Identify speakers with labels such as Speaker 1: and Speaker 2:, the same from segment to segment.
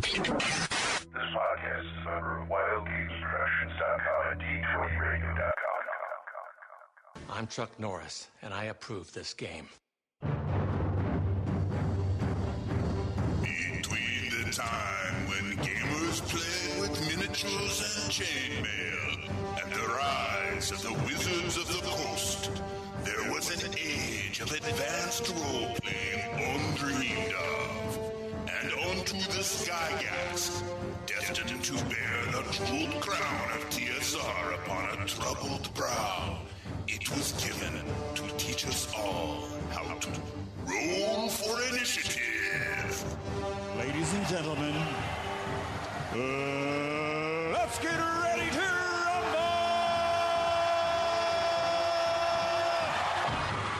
Speaker 1: This podcast is a member of WildGamesProductions.com and D20Radio.com.
Speaker 2: I'm Chuck Norris, and I approve this game.
Speaker 3: Between the time when gamers played with miniatures and chainmail and the rise of the Wizards of the Coast, there was an age of advanced role-playing undreamed of. And onto the Skygax, destined to bear the jeweled crown of TSR upon a troubled brow, it was given to teach us all how to roll for initiative.
Speaker 4: Ladies and gentlemen, let's get ready to rumble!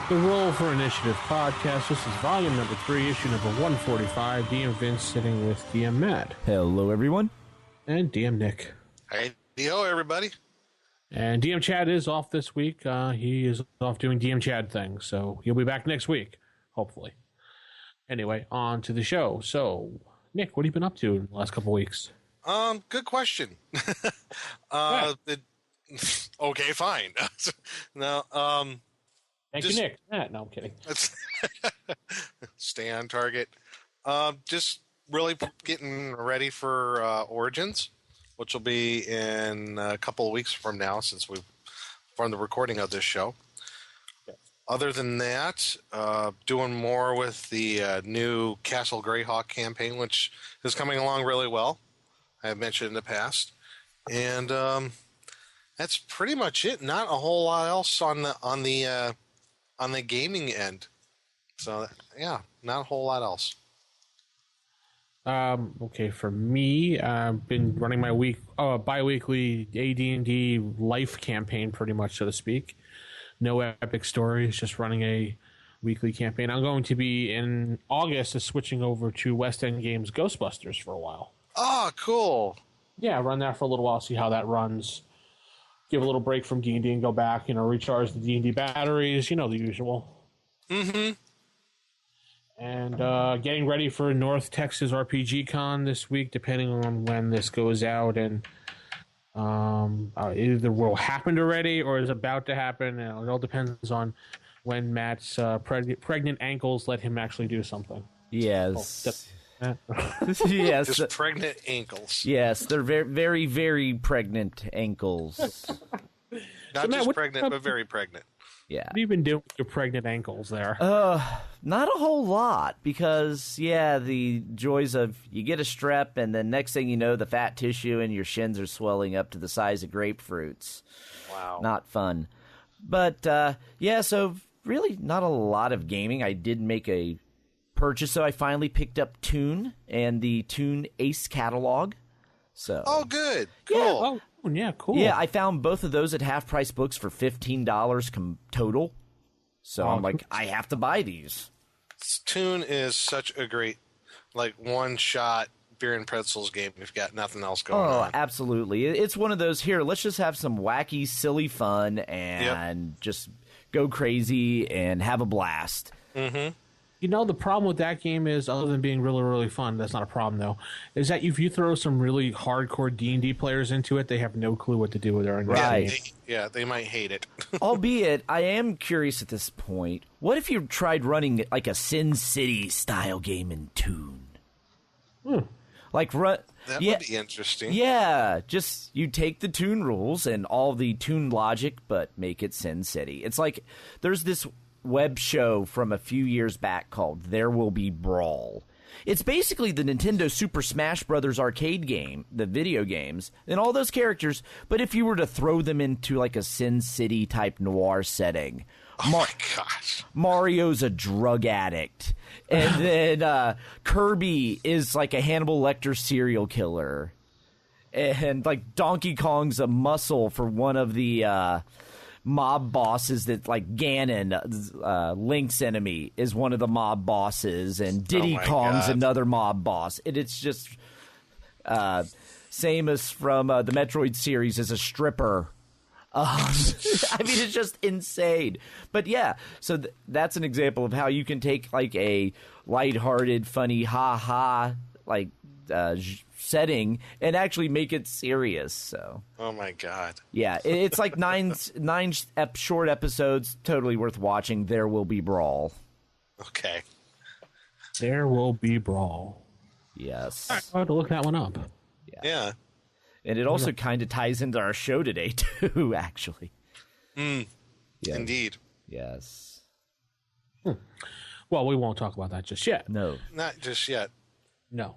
Speaker 5: The Roll for Initiative podcast. This is volume number 3, issue number 145. DM Vince sitting with DM Matt.
Speaker 6: Hello, everyone.
Speaker 5: And DM Nick.
Speaker 7: Hey, yo, everybody.
Speaker 5: And DM Chad is off this week. He is off doing DM Chad things, so he'll be back next week, hopefully. Anyway, on to the show. So, Nick, what have you been up to in the last couple weeks?
Speaker 7: Good question. Okay, fine. No,
Speaker 5: Thank you, Nick. Matt, no, I'm kidding.
Speaker 7: Stay on target. Just really getting ready for Origins, which will be in a couple of weeks from now, since we've from the recording of this show.
Speaker 5: Okay.
Speaker 7: Other than that, doing more with the new Castle Greyhawk campaign, which is coming along really well. I have mentioned in the past, and that's pretty much it. Not a whole lot else on the gaming end. So yeah, not a whole lot else.
Speaker 5: Okay, for me, I've been running my bi-weekly AD&D life campaign, pretty much, so to speak. No epic stories, just running a weekly campaign. I'm going to be, in August, switching over to West End Games Ghostbusters for a while.
Speaker 7: Oh, cool.
Speaker 5: Yeah, run that for a little while, see how that runs. Give a little break from D&D and go back, recharge the D&D batteries, the usual.
Speaker 7: Mm-hmm.
Speaker 5: And getting ready for North Texas RPG Con this week, depending on when this goes out. And either will happen already or is about to happen. It all depends on when Matt's pregnant ankles let him actually do something.
Speaker 6: Yes.
Speaker 7: Yes. Just pregnant ankles.
Speaker 6: Yes, they're very, very, very pregnant ankles.
Speaker 7: Not
Speaker 5: so Matt,
Speaker 7: just pregnant, but very pregnant.
Speaker 6: Yeah.
Speaker 5: What have you been doing with your pregnant ankles there?
Speaker 6: Not a whole lot, because, the joys of you get a strep, and then next thing you know, the fat tissue in your shins are swelling up to the size of grapefruits.
Speaker 7: Wow.
Speaker 6: Not fun. But, so really not a lot of gaming. I did make a purchase, so I finally picked up Toon and the Toon Ace catalog. So.
Speaker 7: Oh, good. Cool.
Speaker 5: Yeah. Oh, yeah, cool.
Speaker 6: Yeah, I found both of those at Half Price Books for $15 total. So I'm like, I have to buy these.
Speaker 7: Toon is such a great, one-shot beer and pretzels game if you've got nothing else going on.
Speaker 6: Oh, absolutely. It's one of those, here, let's just have some wacky, silly fun and just go crazy and have a blast.
Speaker 7: Mm-hmm.
Speaker 5: The problem with that game is, other than being really, really fun, that's not a problem, though, is that if you throw some really hardcore D&D players into it, they have no clue what to do with their own
Speaker 6: Right.
Speaker 5: game.
Speaker 7: They might hate it.
Speaker 6: Albeit, I am curious at this point, what if you tried running like a Sin City-style game in Toon? That
Speaker 7: would be interesting.
Speaker 6: Yeah, just you take the Toon rules and all the Toon logic, but make it Sin City. It's like, there's this web show from a few years back called There Will Be Brawl. It's basically the Nintendo Super Smash Bros. Arcade game, the video games, and all those characters, but if you were to throw them into like a Sin City type noir setting.
Speaker 7: Oh my gosh.
Speaker 6: Mario's a drug addict. And then Kirby is like a Hannibal Lecter serial killer. And like Donkey Kong's a muscle for one of the mob bosses that, like, Ganon, Link's enemy, is one of the mob bosses, and Diddy Kong's another mob boss. And it's just Samus from the Metroid series is a stripper. I mean, it's just insane. But yeah, so that's an example of how you can take like a lighthearted, funny, ha-ha, like setting and actually make it serious. So,
Speaker 7: Oh my god.
Speaker 6: yeah, it's like nine short episodes, totally worth watching. There Will Be Brawl.
Speaker 7: Okay.
Speaker 5: There Will Be Brawl.
Speaker 6: Yes.
Speaker 5: I'll have to look that one up.
Speaker 7: Yeah.
Speaker 6: And it also kind of ties into our show today, too, actually. Yeah.
Speaker 7: Indeed.
Speaker 6: Yes.
Speaker 5: Well, we won't talk about that just yet.
Speaker 6: No.
Speaker 7: Not just yet.
Speaker 5: No.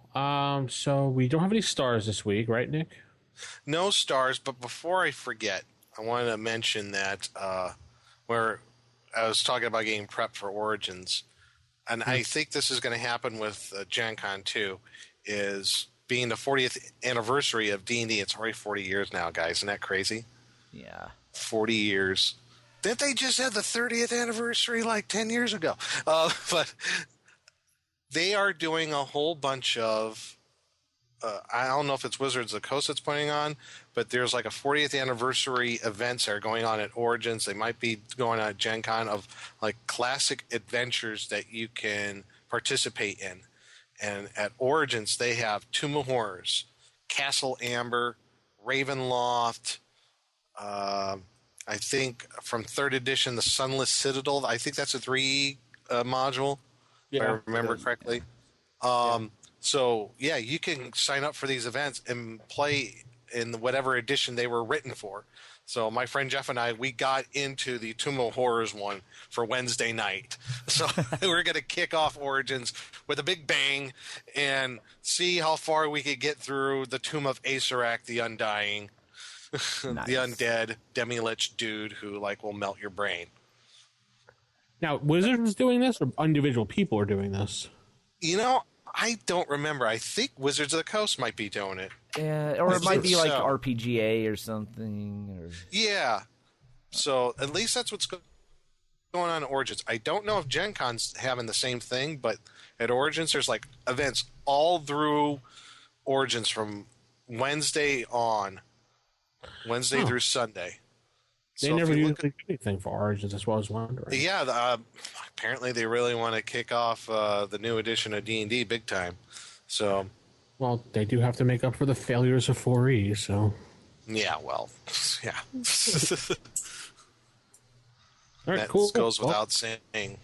Speaker 5: So we don't have any stars this week, right, Nick?
Speaker 7: No stars, but before I forget, I wanted to mention that where I was talking about getting prepped for Origins, and I think this is going to happen with Gen Con 2, is being the 40th anniversary of D&D. It's already 40 years now, guys. Isn't that crazy?
Speaker 6: Yeah.
Speaker 7: 40 years. Didn't they just have the 30th anniversary like 10 years ago? But they are doing a whole bunch of, I don't know if it's Wizards of the Coast that's putting on, but there's like a 40th anniversary events that are going on at Origins. They might be going on at Gen Con of like classic adventures that you can participate in. And at Origins, they have Tomb of Horrors, Castle Amber, Ravenloft, I think from 3rd edition, the Sunless Citadel. I think that's a 3 module, if I remember correctly. So, yeah, you can sign up for these events and play in whatever edition they were written for. So my friend Jeff and I, we got into the Tomb of Horrors one for Wednesday night. So we're going to kick off Origins with a big bang and see how far we could get through the Tomb of Acererak, the Undying.
Speaker 6: Nice.
Speaker 7: The undead demi-lich dude who like will melt your brain.
Speaker 5: Now, Wizards is doing this, or individual people are doing this?
Speaker 7: You know, I don't remember. I think Wizards of the Coast might be doing it.
Speaker 6: Yeah, or it might be like
Speaker 7: So.
Speaker 6: RPGA or something. Or...
Speaker 7: Yeah. So at least that's what's going on at Origins. I don't know if Gen Con's having the same thing, but at Origins there's like events all through Origins from Wednesday on. Wednesday through Sunday.
Speaker 5: They
Speaker 7: So if
Speaker 5: never
Speaker 7: you
Speaker 5: usually do anything for Origins, as well as wondering.
Speaker 7: Yeah, apparently they really want to kick off the new edition of D&D big time. So,
Speaker 5: Well, they do have to make up for the failures of 4E, so...
Speaker 7: yeah, well, yeah.
Speaker 5: All right,
Speaker 7: That
Speaker 5: cool.
Speaker 7: goes
Speaker 5: Well,
Speaker 7: without saying.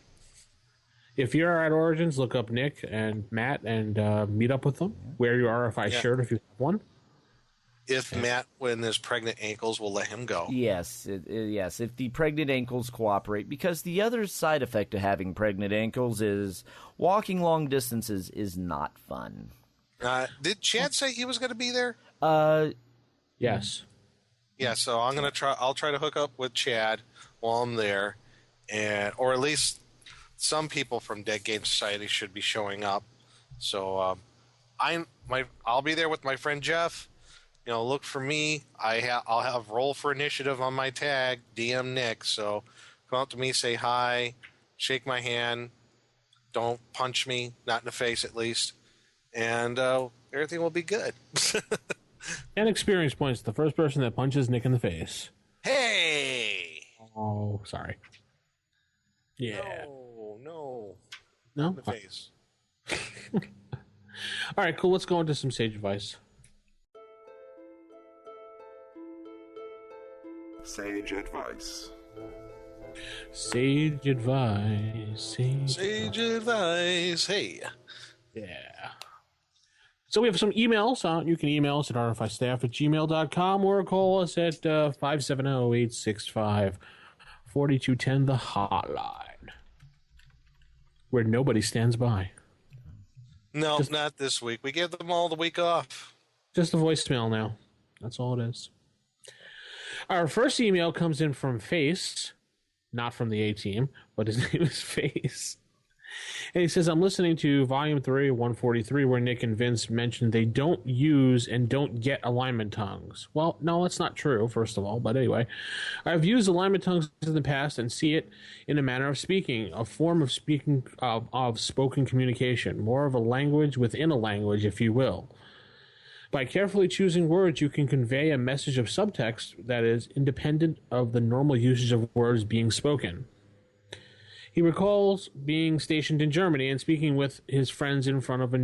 Speaker 5: if you're at Origins, look up Nick and Matt and meet up with them. Wear your RFI shirt if you have one.
Speaker 7: If Matt, when his pregnant ankles, will let him go.
Speaker 6: Yes, yes. If the pregnant ankles cooperate, because the other side effect of having pregnant ankles is walking long distances is not fun.
Speaker 7: Did Chad say he was going to be there?
Speaker 5: Yes.
Speaker 7: Yeah, so I'm gonna try. I'll try to hook up with Chad while I'm there, or at least some people from Dead Game Society should be showing up. So I'll be there with my friend Jeff. You know, look for me. I'll have Roll for Initiative on my tag, DM Nick. So come up to me, say hi, shake my hand. Don't punch me, not in the face at least, and everything will be good.
Speaker 5: And experience points. The first person that punches Nick in the face.
Speaker 7: Hey!
Speaker 5: Oh, sorry. Yeah.
Speaker 7: No.
Speaker 5: No?
Speaker 7: In the face.
Speaker 5: All right, cool. Let's go into some sage advice.
Speaker 3: Sage advice.
Speaker 5: Sage advice.
Speaker 7: Sage advice. Hey.
Speaker 5: Yeah. So we have some emails. You can email us at rfistaff@gmail.com or call us at 570-865-4210, the hotline, where nobody stands by.
Speaker 7: No, not this week. We gave them all the week off.
Speaker 5: Just a voicemail now. That's all it is. Our first email comes in from Face, not from the A-Team, but his name is Face. And he says, I'm listening to Volume 3, 143, where Nick and Vince mentioned they don't use and don't get alignment tongues. Well, no, that's not true, first of all. But anyway, I've used alignment tongues in the past and see it in a manner of speaking, a form of speaking of spoken communication, more of a language within a language, if you will. By carefully choosing words, you can convey a message of subtext that is independent of the normal usage of words being spoken. He recalls being stationed in Germany and speaking with his friends in front of a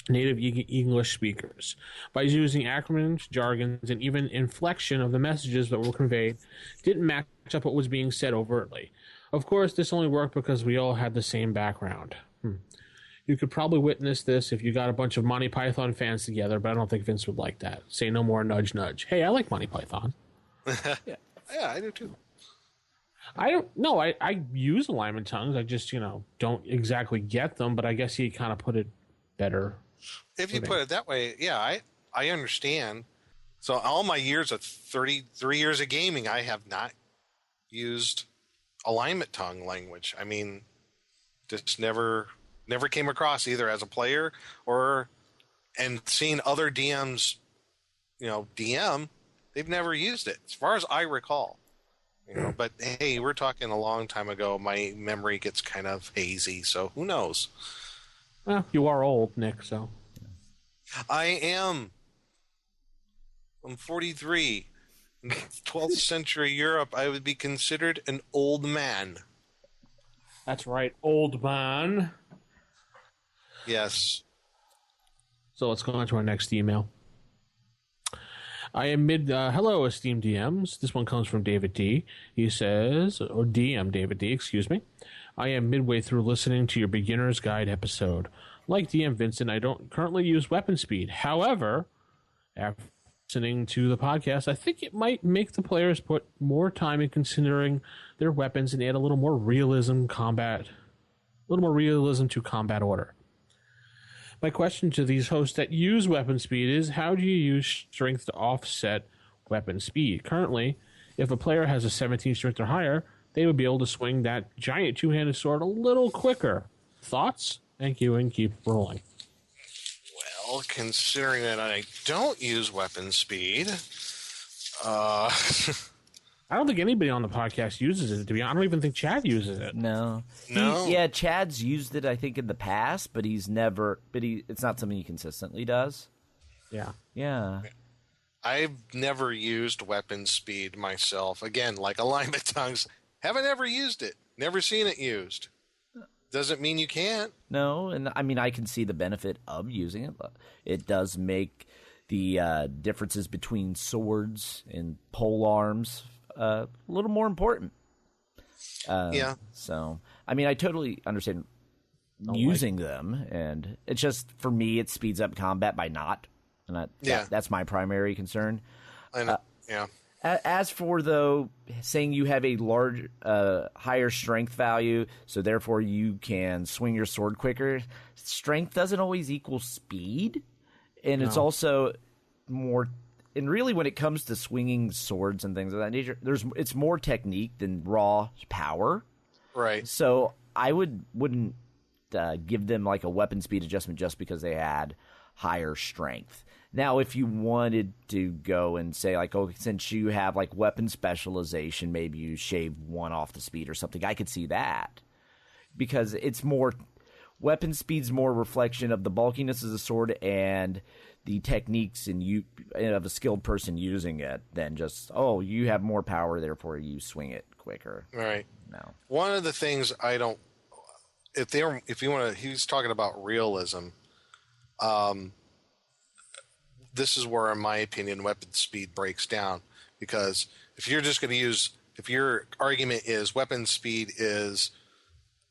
Speaker 5: native English speakers. By using acronyms, jargons, and even inflection of the messages that were conveyed didn't match up what was being said overtly. Of course, this only worked because we all had the same background. You could probably witness this if you got a bunch of Monty Python fans together, but I don't think Vince would like that. Say no more, nudge, nudge. Hey, I like Monty Python.
Speaker 7: Yeah, I do too.
Speaker 5: I don't know. I use alignment tongues. I just, don't exactly get them, but I guess he kind of put it better.
Speaker 7: If you put it that way, yeah, I understand. So all my years of 33 years of gaming, I have not used alignment tongue language. I mean, just never came across either as a player and seeing other DMs, DM, they've never used it as far as I recall. But hey, we're talking a long time ago. My memory gets kind of hazy, so who knows?
Speaker 5: Well, you are old, Nick, so.
Speaker 7: I am. I'm 43. In 12th century Europe, I would be considered an old man.
Speaker 5: That's right, old man.
Speaker 7: Yes.
Speaker 5: So let's go on to our next email. I am hello, esteemed DMs. This one comes from David D. He says, or DM David D, excuse me. I am midway through listening to your beginner's guide episode. Like DM Vincent, I don't currently use weapon speed. However, after listening to the podcast, I think it might make the players put more time in considering their weapons and add a little more realism to combat order. My question to these hosts that use weapon speed is, how do you use strength to offset weapon speed? Currently, if a player has a 17 strength or higher, they would be able to swing that giant two-handed sword a little quicker. Thoughts? Thank you, and keep rolling.
Speaker 7: Well, considering that I don't use weapon speed,
Speaker 5: I don't think anybody on the podcast uses it, to be honest. I don't even think Chad uses it.
Speaker 6: No. Chad's used it, I think, in the past, but it's not something he consistently does. Yeah.
Speaker 7: I've never used weapon speed myself. Again, like alignment tongues, haven't ever used it. Never seen it used. Doesn't mean you can't.
Speaker 6: No, and I mean, I can see the benefit of using it. It does make the differences between swords and pole arms a little more important.
Speaker 7: Yeah.
Speaker 6: So, I mean, I totally understand using them, and it's just, for me, it speeds up combat by not. And that's my primary concern.
Speaker 7: I know. Yeah.
Speaker 6: As for, though, saying you have a higher strength value, so therefore you can swing your sword quicker, strength doesn't always equal speed, and it's also more. And really, when it comes to swinging swords and things of that nature, it's more technique than raw power.
Speaker 7: Right.
Speaker 6: So I wouldn't give them like a weapon speed adjustment just because they had higher strength. Now, if you wanted to go and say, like, oh, since you have, like, weapon specialization, maybe you shave one off the speed or something, I could see that. Because it's more – weapon speed's more reflection of the bulkiness of the sword and the techniques of a skilled person using it than just, oh, you have more power, therefore you swing it quicker.
Speaker 7: Right.
Speaker 6: No.
Speaker 7: One of the things I don't – if you want to – he's talking about realism – this is where, in my opinion, weapon speed breaks down. Because if you're just going to use – if your argument is weapon speed is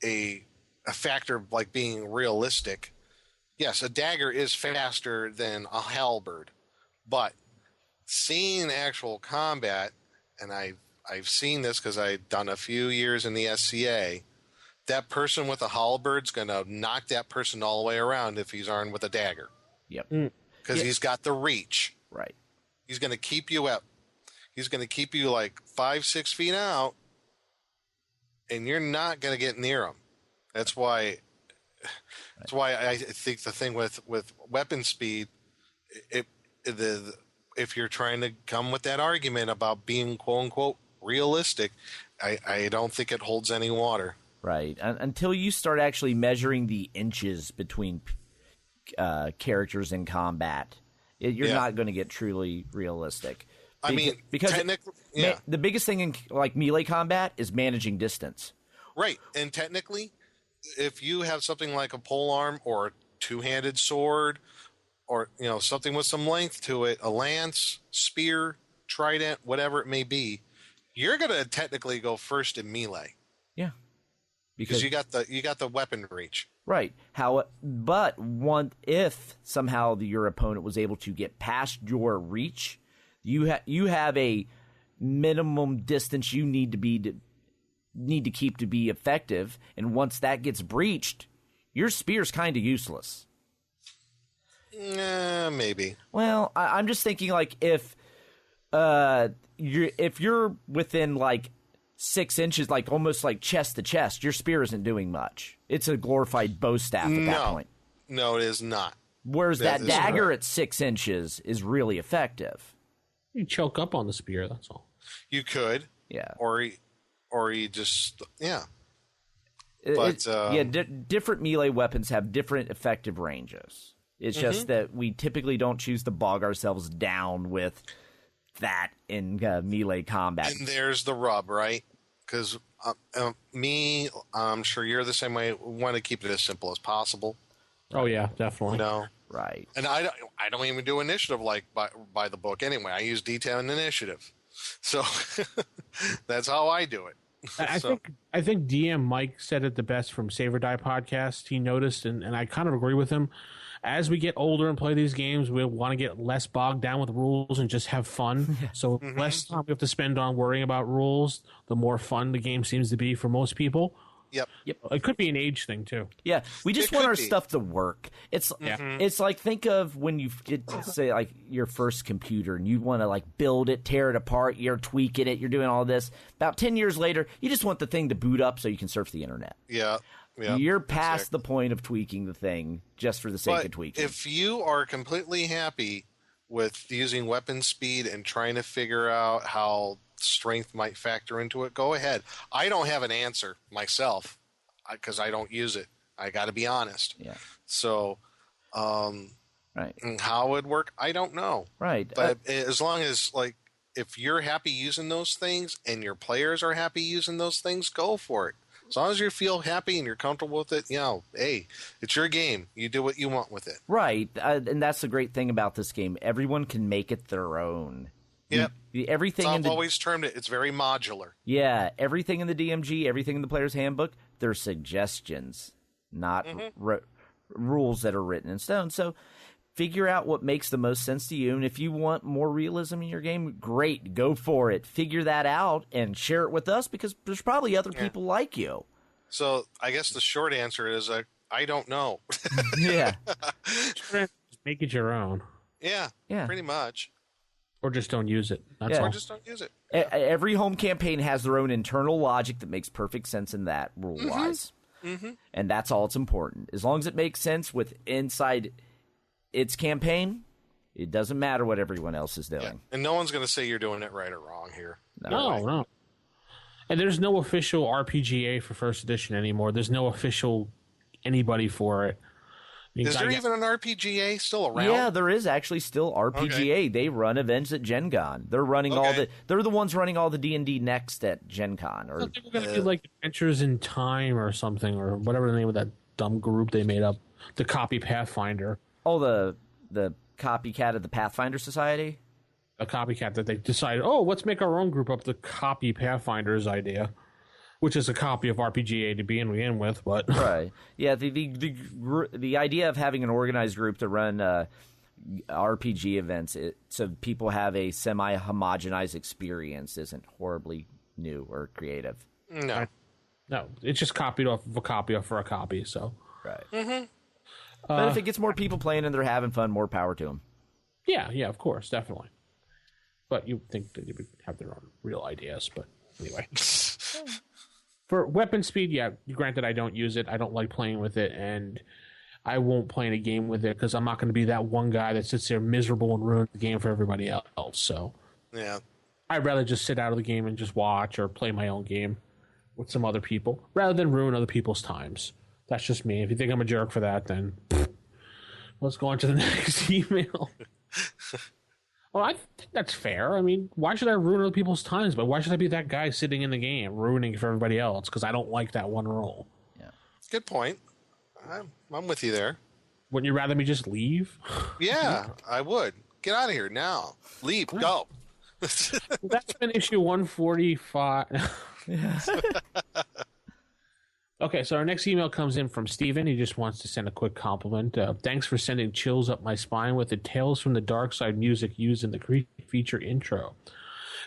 Speaker 7: a factor of like being realistic, yes, a dagger is faster than a halberd. But seeing actual combat, and I've seen this because I've done a few years in the SCA, that person with a halberd's going to knock that person all the way around if he's armed with a dagger.
Speaker 6: Yep.
Speaker 7: Because he's got the reach.
Speaker 6: Right.
Speaker 7: He's going to keep you up. He's going to keep you like 5-6 feet out, and you're not going to get near him. That's why I think the thing with weapon speed, if you're trying to come with that argument about being quote unquote realistic, I don't think it holds any water.
Speaker 6: Right. Until you start actually measuring the inches between characters in combat, you're not going to get truly realistic. Because
Speaker 7: technically,
Speaker 6: the biggest thing in like melee combat is managing distance.
Speaker 7: Right, and technically, if you have something like a polearm or two-handed sword, or something with some length to it, a lance, spear, trident, whatever it may be, you're going to technically go first in melee
Speaker 6: Yeah.
Speaker 7: because you got the weapon reach.
Speaker 6: Right. If somehow your opponent was able to get past your reach, you have a minimum distance you need to keep to be effective, and once that gets breached, your spear's kind of useless.
Speaker 7: Maybe.
Speaker 6: Well, I'm just thinking like if you're within like 6 inches, like almost like chest to chest, your spear isn't doing much. It's a glorified bow staff at that point.
Speaker 7: No, it is not.
Speaker 6: Whereas that
Speaker 7: is
Speaker 6: dagger
Speaker 7: correct.
Speaker 6: at 6 inches is really effective.
Speaker 5: You choke up on the spear. That's all.
Speaker 7: You could.
Speaker 6: Yeah.
Speaker 7: Or you just
Speaker 6: Different melee weapons have different effective ranges. It's just that we typically don't choose to bog ourselves down with that in melee combat.
Speaker 7: And there's the rub, right? Because I'm sure you're the same way. We want to keep it as simple as possible.
Speaker 5: Oh yeah, definitely.
Speaker 6: Right.
Speaker 7: And I don't even do initiative like by the book anyway. I use detail and initiative, so that's how I do it.
Speaker 5: I think DM Mike said it the best from Save or Die podcast. He noticed, and I kind of agree with him. As we get older and play these games, we want to get less bogged down with rules and just have fun. So less time we have to spend on worrying about rules, the more fun the game seems to be for most people.
Speaker 7: Yep.
Speaker 5: It could be an age thing too.
Speaker 6: Yeah, we just
Speaker 7: It
Speaker 6: want
Speaker 7: could
Speaker 6: our
Speaker 7: be.
Speaker 6: stuff to work. It's like, think of when you get say like your first computer and you want to like build it, tear it apart, you're tweaking it, you're doing all this. About 10 years later, you just want the thing to boot up so you can surf the internet.
Speaker 7: Yeah.
Speaker 6: You're past the point of tweaking the thing just for the sake
Speaker 7: But
Speaker 6: of tweaking.
Speaker 7: if you are completely happy with using weapon speed and trying to figure out how strength might factor into it, go ahead. I don't have an answer myself because I don't use it. I got to be honest.
Speaker 6: Yeah.
Speaker 7: So,
Speaker 6: Right.
Speaker 7: how it would work, I don't know.
Speaker 6: Right.
Speaker 7: But as long as if you're happy using those things and your players are happy using those things, go for it. As long as you feel happy and you're comfortable with it, hey, it's your game. You do what you want with it.
Speaker 6: Right. And that's the great thing about this game. Everyone can make it their own.
Speaker 7: Yep.
Speaker 6: Everything in
Speaker 7: I've
Speaker 6: the
Speaker 7: always termed it. It's very modular.
Speaker 6: Yeah, everything in the DMG, everything in the player's handbook, they're suggestions, not rules that are written in stone. So figure out what makes the most sense to you. And if you want more realism in your game, great, go for it. Figure that out and share it with us because there's probably other people like you.
Speaker 7: So I guess the short answer is I don't know.
Speaker 6: Yeah.
Speaker 5: Make it your own,
Speaker 6: Yeah.
Speaker 7: Pretty much.
Speaker 5: or just don't use it. That's
Speaker 6: Yeah.
Speaker 5: all.
Speaker 7: Or just don't use it.
Speaker 6: Every home campaign has their own internal logic that makes perfect sense in that rule-wise. And that's all it's important. As long as it makes sense with inside its campaign, it doesn't matter what everyone else is doing.
Speaker 7: Yeah. And no one's going to say you're doing it right or wrong here.
Speaker 5: No. And there's no official RPGA for First Edition anymore. There's no official anybody for it.
Speaker 7: Is there even an RPGA still around?
Speaker 6: Yeah, there is actually still RPGA.
Speaker 7: Okay.
Speaker 6: They run events at Gen Con. They're running they're the ones running all the D&D Next at Gen Con.
Speaker 5: I thought they were going to do like Adventures in Time or something, or whatever the name of that dumb group they made up. The Copy Pathfinder.
Speaker 6: Oh, the copycat of the Pathfinder Society?
Speaker 5: A copycat that they decided, let's make our own group up. The Copy Pathfinder's idea, which is a copy of RPGA to begin with, but
Speaker 6: Right. Yeah, the idea of having an organized group to run RPG events so people have a semi-homogenized experience isn't horribly new or creative.
Speaker 7: No.
Speaker 5: no, it's just copied off of a copy for a copy. So
Speaker 6: Right. But if it gets more people playing and they're having fun, more power to them.
Speaker 5: yeah, of course, definitely. But you think that they would have their own real ideas, but anyway. For weapon speed, granted, I don't use it. I don't like playing with it, and I won't play in a game with it because I'm not going to be that one guy that sits there miserable and ruins the game for everybody else. So
Speaker 7: Yeah.
Speaker 5: I'd rather just sit out of the game and just watch or play my own game with some other people rather than ruin other people's times. That's just me. If you think I'm a jerk for that, then let's go on to the next email. Well, I think that's fair. I mean, why should I ruin other people's times? But why should I be that guy sitting in the game ruining it for everybody else? Because I don't like that one role.
Speaker 7: Good point. I'm with you there.
Speaker 5: Wouldn't you rather me just leave?
Speaker 7: Yeah, I would. Get out of here now. Leave. Go.
Speaker 5: That's been issue 145. Okay, so our next email comes in from Steven. He just wants to send a quick compliment. Thanks for sending chills up my spine with the Tales from the Dark Side music used in the feature intro.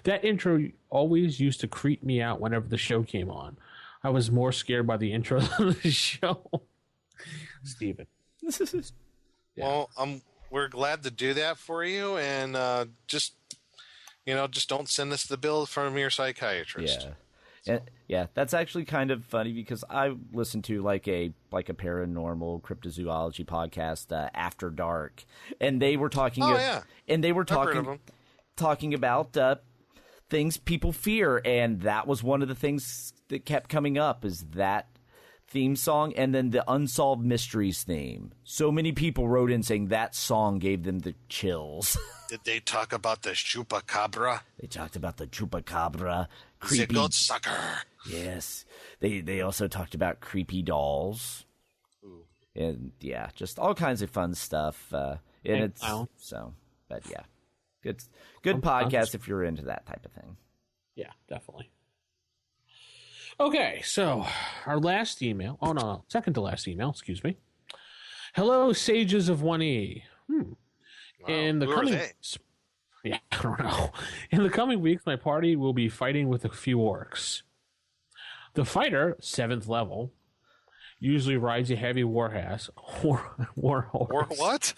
Speaker 5: That intro always used to creep me out whenever the show came on. I was more scared by the intro than the show. Steven.
Speaker 7: Well, we're glad to do that for you, and just don't send us the bill from your psychiatrist.
Speaker 6: Yeah. Yeah, that's actually kind of funny because I listen to like a paranormal cryptozoology podcast, After Dark, and they were talking. And they were talking about things people fear, and that was one of the things that kept coming up is that theme song, and then the Unsolved Mysteries theme. So many people wrote in saying that song gave them the chills.
Speaker 7: Did they talk about the chupacabra?
Speaker 6: They talked about the chupacabra.
Speaker 7: The goat sucker.
Speaker 6: Yes. They also talked about creepy dolls.
Speaker 7: Ooh.
Speaker 6: And yeah, just all kinds of fun stuff. But yeah. Good podcast if you're into that type of thing.
Speaker 5: Yeah, definitely. Okay, so our last email. Oh, no, second to last email, excuse me. Hello, Sages of 1E.
Speaker 7: Wow.
Speaker 5: In the coming yeah, I don't know. In the coming weeks, my party will be fighting with a few orcs. The fighter, 7th level, usually rides a heavy war horse.
Speaker 7: War what?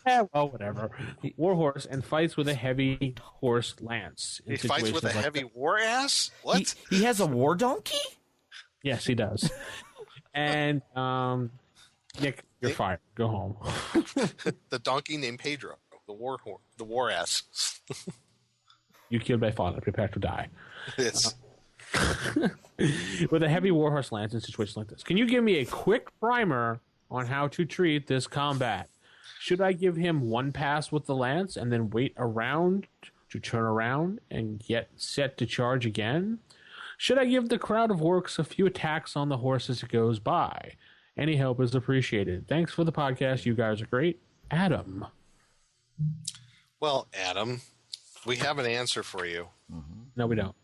Speaker 5: Yeah, well, whatever. War horse and fights with a heavy horse lance.
Speaker 7: He fights with a heavy war ass? What?
Speaker 6: He has a war donkey?
Speaker 5: Yes, he does. And Nick, you're fired. Go home.
Speaker 7: The donkey named Pedro. The war ass.
Speaker 5: You killed my father. Prepare to die.
Speaker 7: Yes.
Speaker 5: With a heavy warhorse lance in situations like this. Can you give me a quick primer on how to treat this combat? Should I give him one pass with the lance and then wait around to turn around and get set to charge again? Should I give the crowd of orcs a few attacks on the horse as it goes by? Any help is appreciated. Thanks for the podcast. You guys are great. Adam.
Speaker 7: Well, Adam, we have an answer for you.
Speaker 5: Mm-hmm. No, we don't.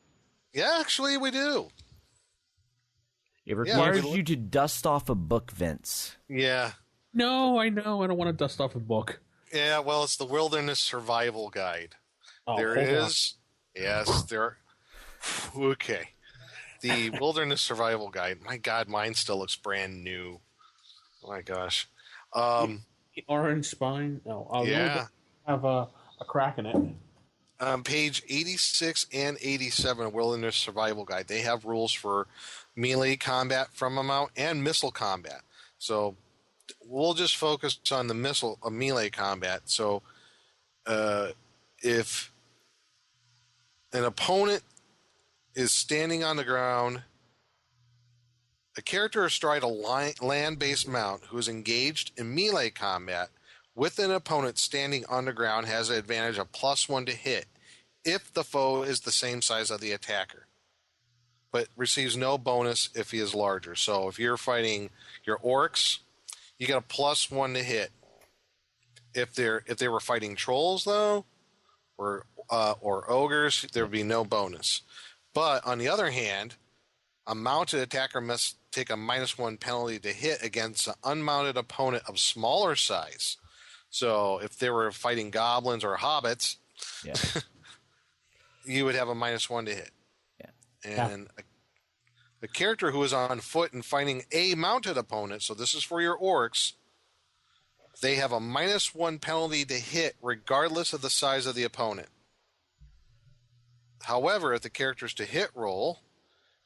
Speaker 7: Yeah, actually, we do.
Speaker 6: It requires you to dust off a book, Vince.
Speaker 7: Yeah.
Speaker 5: No, I know. I don't want to dust off a book.
Speaker 7: Yeah, well, it's the Wilderness Survival Guide.
Speaker 5: Oh,
Speaker 7: there is. On. Yes, there. Okay. The Wilderness Survival Guide. My God, mine still looks brand new. Oh, my gosh.
Speaker 5: Orange spine? No.
Speaker 7: Yeah.
Speaker 5: Have a crack in it.
Speaker 7: Page 86 and 87 of Wilderness Survival Guide. They have rules for melee combat from a mount and missile combat. So we'll just focus on the melee combat. So if an opponent is standing on the ground, a character astride a land-based mount who is engaged in melee combat with an opponent standing on the ground has an advantage of +1 to hit if the foe is the same size of the attacker, but receives no bonus if he is larger. So if you're fighting your orcs, you get a +1 to hit. If they were fighting trolls though, or ogres, there would be no bonus. But on the other hand, a mounted attacker must take a -1 penalty to hit against an unmounted opponent of smaller size. So if they were fighting goblins or hobbits,
Speaker 6: yeah.
Speaker 7: You would have a -1 to hit.
Speaker 6: Yeah.
Speaker 7: And a character who is on foot and fighting a mounted opponent, so this is for your orcs, they have a -1 penalty to hit regardless of the size of the opponent. However, if the character's to hit roll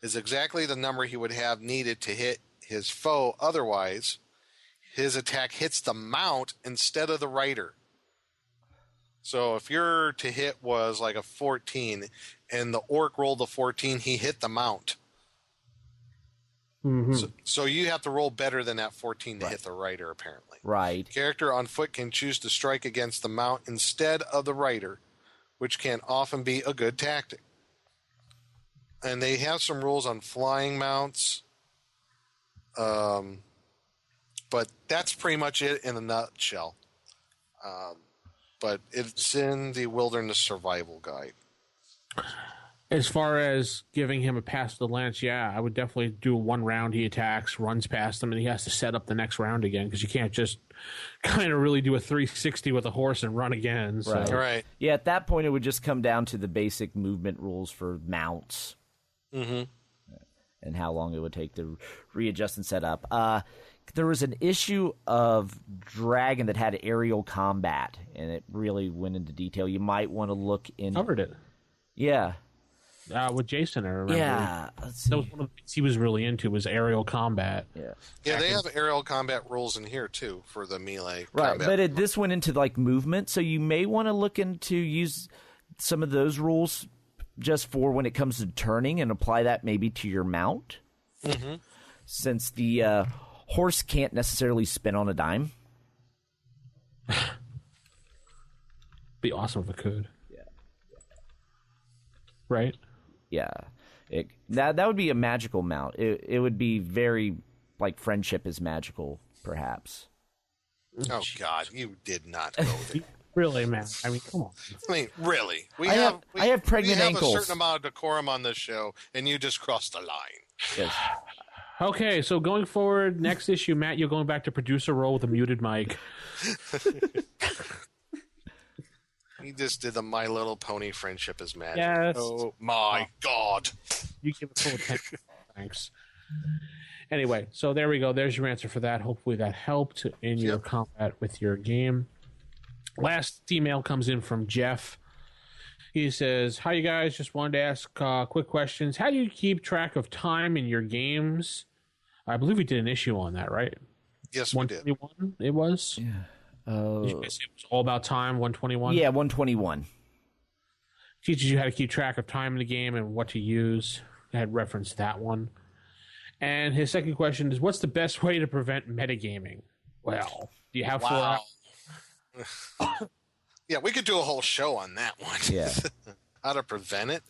Speaker 7: is exactly the number he would have needed to hit his foe, otherwise his attack hits the mount instead of the rider. So if your to hit was like a 14 and the orc rolled a 14, he hit the mount.
Speaker 5: Mm-hmm.
Speaker 7: So you have to roll better than that 14 to hit the rider, apparently.
Speaker 6: Right.
Speaker 7: Character on foot can choose to strike against the mount instead of the rider, which can often be a good tactic. And they have some rules on flying mounts, But that's pretty much it in a nutshell. But it's in the Wilderness Survival Guide.
Speaker 5: As far as giving him a pass to the lance, yeah, I would definitely do one round. He attacks, runs past him, and he has to set up the next round again because you can't just kind of really do a 360 with a horse and run again. So.
Speaker 7: Right.
Speaker 6: Yeah, at that point, it would just come down to the basic movement rules for mounts.
Speaker 7: Mm-hmm.
Speaker 6: And how long it would take to readjust and set up. There was an issue of Dragon that had aerial combat, and it really went into detail. You might want to look in.
Speaker 5: Covered it.
Speaker 6: Yeah.
Speaker 5: With Jason, I remember.
Speaker 6: Yeah. Let's see.
Speaker 5: That was one of the things he was really into was aerial combat.
Speaker 7: Yeah, they have aerial combat rules in here, too, for the melee
Speaker 6: Right,
Speaker 7: combat.
Speaker 6: but this went into, like, movement, so you may want to look into use some of those rules just for when it comes to turning and apply that maybe to your mount.
Speaker 7: Mm-hmm.
Speaker 6: Since the horse can't necessarily spin on a dime.
Speaker 5: Be awesome if it could.
Speaker 6: Yeah.
Speaker 5: Right?
Speaker 6: Yeah. That would be a magical mount. It would be very, like, friendship is magical, perhaps.
Speaker 7: Oh, God, you did not go there.
Speaker 5: Really, man. I mean, come on.
Speaker 7: I mean, really.
Speaker 6: I have pregnant
Speaker 7: we
Speaker 6: ankles.
Speaker 7: have a certain amount of decorum on this show, and you just crossed the line.
Speaker 6: Yes.
Speaker 5: Okay, so going forward, next issue, Matt, you're going back to producer role with a muted mic.
Speaker 7: He just did the My Little Pony Friendship is Magic.
Speaker 5: Yes.
Speaker 7: Oh, my God.
Speaker 5: You give it full attention. Thanks. Anyway, so there we go. There's your answer for that. Hopefully that helped in your combat with your game. Last email comes in from Jeff. He says, hi, you guys. Just wanted to ask quick questions. How do you keep track of time in your games? I believe we did an issue on that, right?
Speaker 7: Yes, we did.
Speaker 5: 121 it was?
Speaker 6: Yeah.
Speaker 5: Did you guys say it was all about time, 121?
Speaker 6: Yeah, 121.
Speaker 5: Teaches you how to keep track of time in the game and what to use. I had referenced that one. And his second question is, what's the best way to prevent metagaming? Well, do you have 4 hours?
Speaker 7: Yeah, we could do a whole show on that one.
Speaker 6: Yeah.
Speaker 7: How to prevent it.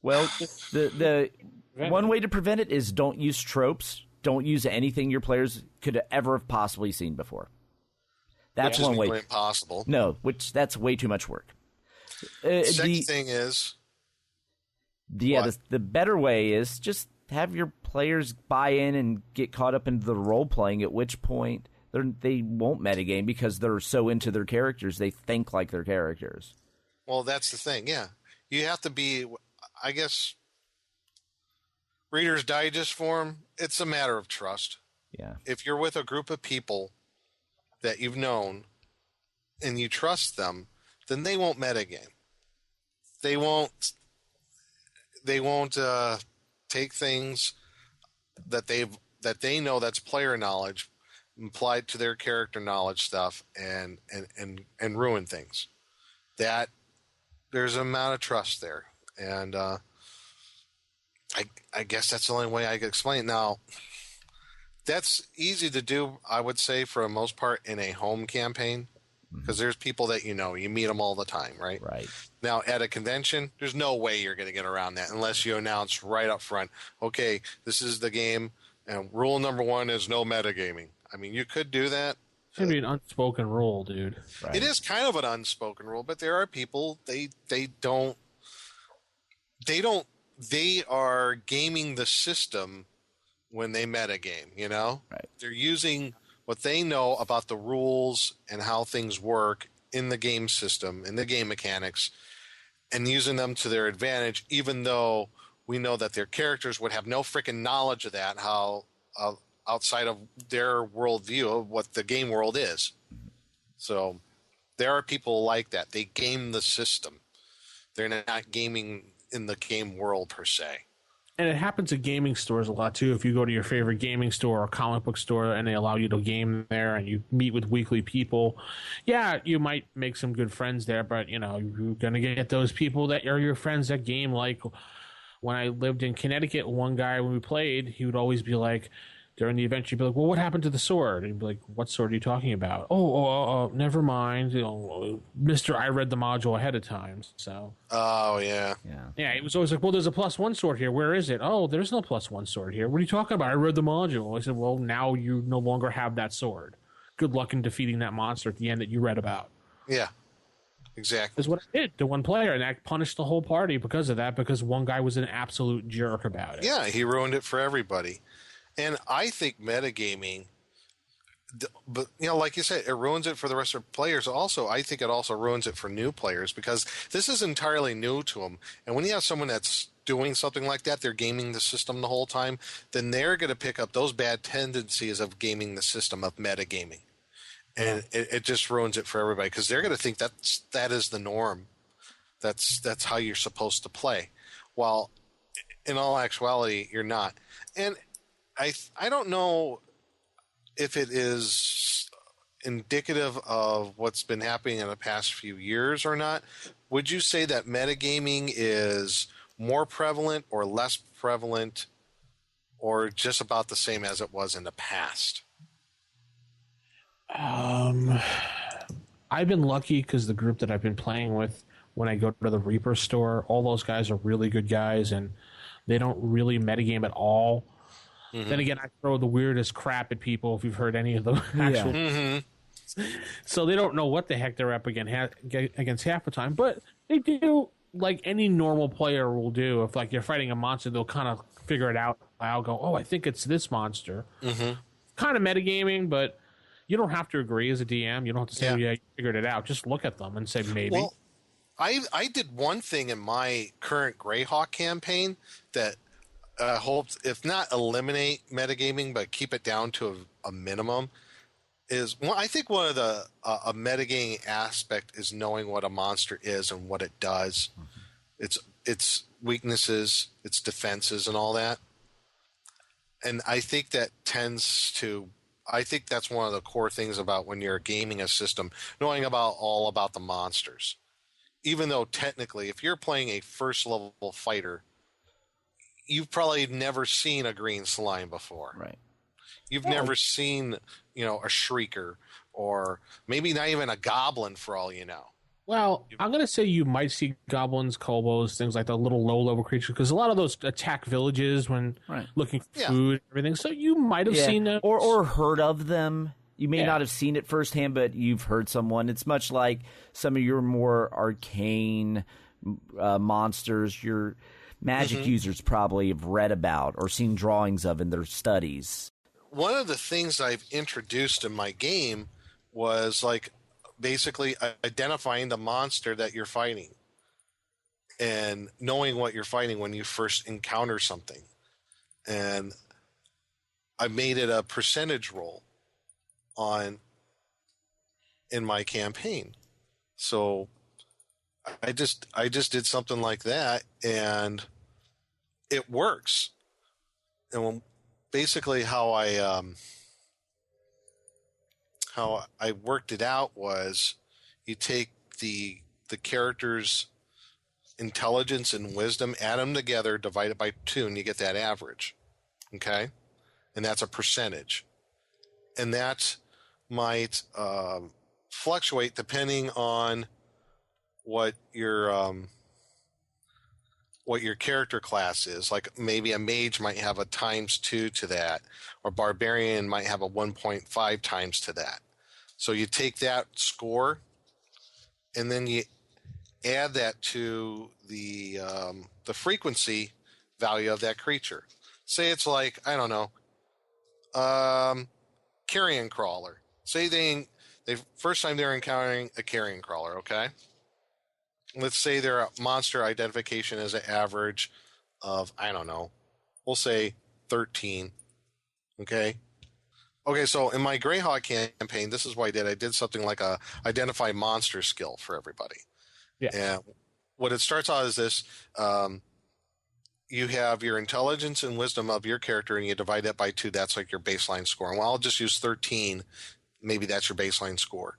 Speaker 6: Well, the one way to prevent it is don't use tropes. Don't use anything your players could ever have possibly seen before. That's one way.
Speaker 7: Impossible.
Speaker 6: No, that's way too much work.
Speaker 7: Second thing is,
Speaker 6: the better way is just have your players buy in and get caught up into the role playing. At which point they won't metagame because they're so into their characters they think like their characters.
Speaker 7: Well, that's the thing. Yeah, you have to be. I guess Reader's Digest form. It's a matter of trust.
Speaker 6: Yeah. If
Speaker 7: you're with a group of people that you've known and you trust them, then they won't metagame. They won't take things that they know that's player knowledge applied to their character knowledge stuff and ruin things. That there's an amount of trust there. And I guess that's the only way I could explain it. Now, that's easy to do, I would say, for the most part, in a home campaign, because there's people that you meet them all the time, right?
Speaker 6: Right.
Speaker 7: Now, at a convention, there's no way you're going to get around that unless you announce right up front, okay, this is the game, and rule number 1 is no metagaming. I mean, you could do that.
Speaker 5: It's going to be an unspoken rule, dude.
Speaker 6: Right.
Speaker 7: It is kind of an unspoken rule, but there are people, they are gaming the system when they metagame,
Speaker 6: Right.
Speaker 7: They're using what they know about the rules and how things work in the game system, in the game mechanics, and using them to their advantage, even though we know that their characters would have no freaking knowledge of that, how outside of their worldview of what the game world is. So there are people like that. They game the system. They're not gaming in the game world per se.
Speaker 5: And it happens at gaming stores a lot too. If you go to your favorite gaming store or comic book store and they allow you to game there and you meet with weekly people, yeah, you might make some good friends there, but you're going to get those people that are your friends that game. Like when I lived in Connecticut, one guy when we played, he would always be like, during the event, you'd be like, well, what happened to the sword? And you'd be like, what sword are you talking about? Never mind. Mr. I read the module ahead of time. So.
Speaker 7: Oh, yeah.
Speaker 5: Yeah, it was always like, well, there's a +1 sword here. Where is it? Oh, there's no +1 sword here. What are you talking about? I read the module. I said, well, now you no longer have that sword. Good luck in defeating that monster at the end that you read about.
Speaker 7: Yeah, exactly.
Speaker 5: That's what I did to one player, and that punished the whole party because of that, because one guy was an absolute jerk about it.
Speaker 7: Yeah, he ruined it for everybody. And I think metagaming, but like you said, it ruins it for the rest of players. Also, I think it also ruins it for new players because this is entirely new to them. And when you have someone that's doing something like that, they're gaming the system the whole time, then they're going to pick up those bad tendencies of gaming the system, of metagaming. And it just ruins it for everybody because they're going to think that is the norm. That's how you're supposed to play. While in all actuality, you're not. And I don't know if it is indicative of what's been happening in the past few years or not. Would you say that metagaming is more prevalent or less prevalent or just about the same as it was in the past?
Speaker 5: I've been lucky because the group that I've been playing with, when I go to the Reaper store, all those guys are really good guys and they don't really metagame at all. Mm-hmm. Then again, I throw the weirdest crap at people if you've heard any of the actual. Mm-hmm. So they don't know what the heck they're up against half the time, but they do like any normal player will do. If like you're fighting a monster, they'll kind of figure it out. I'll go, oh, I think it's this monster. Mm-hmm. Kind of metagaming, but you don't have to agree as a DM. You don't have to say, yeah, you figured it out. Just look at them and say maybe.
Speaker 7: Well, I did one thing in my current Greyhawk campaign that hopes, if not eliminate metagaming, but keep it down to a minimum, is I think one of the a metagaming aspect is knowing what a monster is and what it does, its weaknesses, its defenses, and all that. And I think that I think that's one of the core things about when you're gaming a system, knowing all about the monsters. Even though technically, if you're playing a first level fighter, you've probably never seen a green slime before.
Speaker 6: Right.
Speaker 7: You've never seen, a shrieker or maybe not even a goblin for all you know.
Speaker 5: Well, I'm going to say you might see goblins, kobolds, things like the little low-level creatures, because a lot of those attack villages when looking for food and everything. So you might have seen them.
Speaker 6: Or heard of them. You may not have seen it firsthand, but you've heard someone. It's much like some of your more arcane monsters your magic users probably have read about or seen drawings of in their studies.
Speaker 7: One of the things I've introduced in my game was like basically identifying the monster that you're fighting and knowing what you're fighting when you first encounter something. And I made it a percentage roll in my campaign. So I just did something like that and it works. And basically how I worked it out was you take the character's intelligence and wisdom, add them together, divide it by 2, and you get that average. Okay? And that's a percentage. And that might fluctuate depending on what your character class is. Like maybe a mage might have a ×2 to that, or barbarian might have a 1.5 times to that. So you take that score, and then you add that to the frequency value of that creature. Say it's like, I don't know, carrion crawler. Say they first time they're encountering a carrion crawler, okay? Let's say their monster identification is an average of, I don't know, we'll say 13, okay? Okay, so in my Greyhawk campaign, this is what I did. I did something like a identify monster skill for everybody.
Speaker 5: Yeah.
Speaker 7: And what it starts out is this, you have your intelligence and wisdom of your character, and you divide that by 2. That's like your baseline score. Well, I'll just use 13. Maybe that's your baseline score.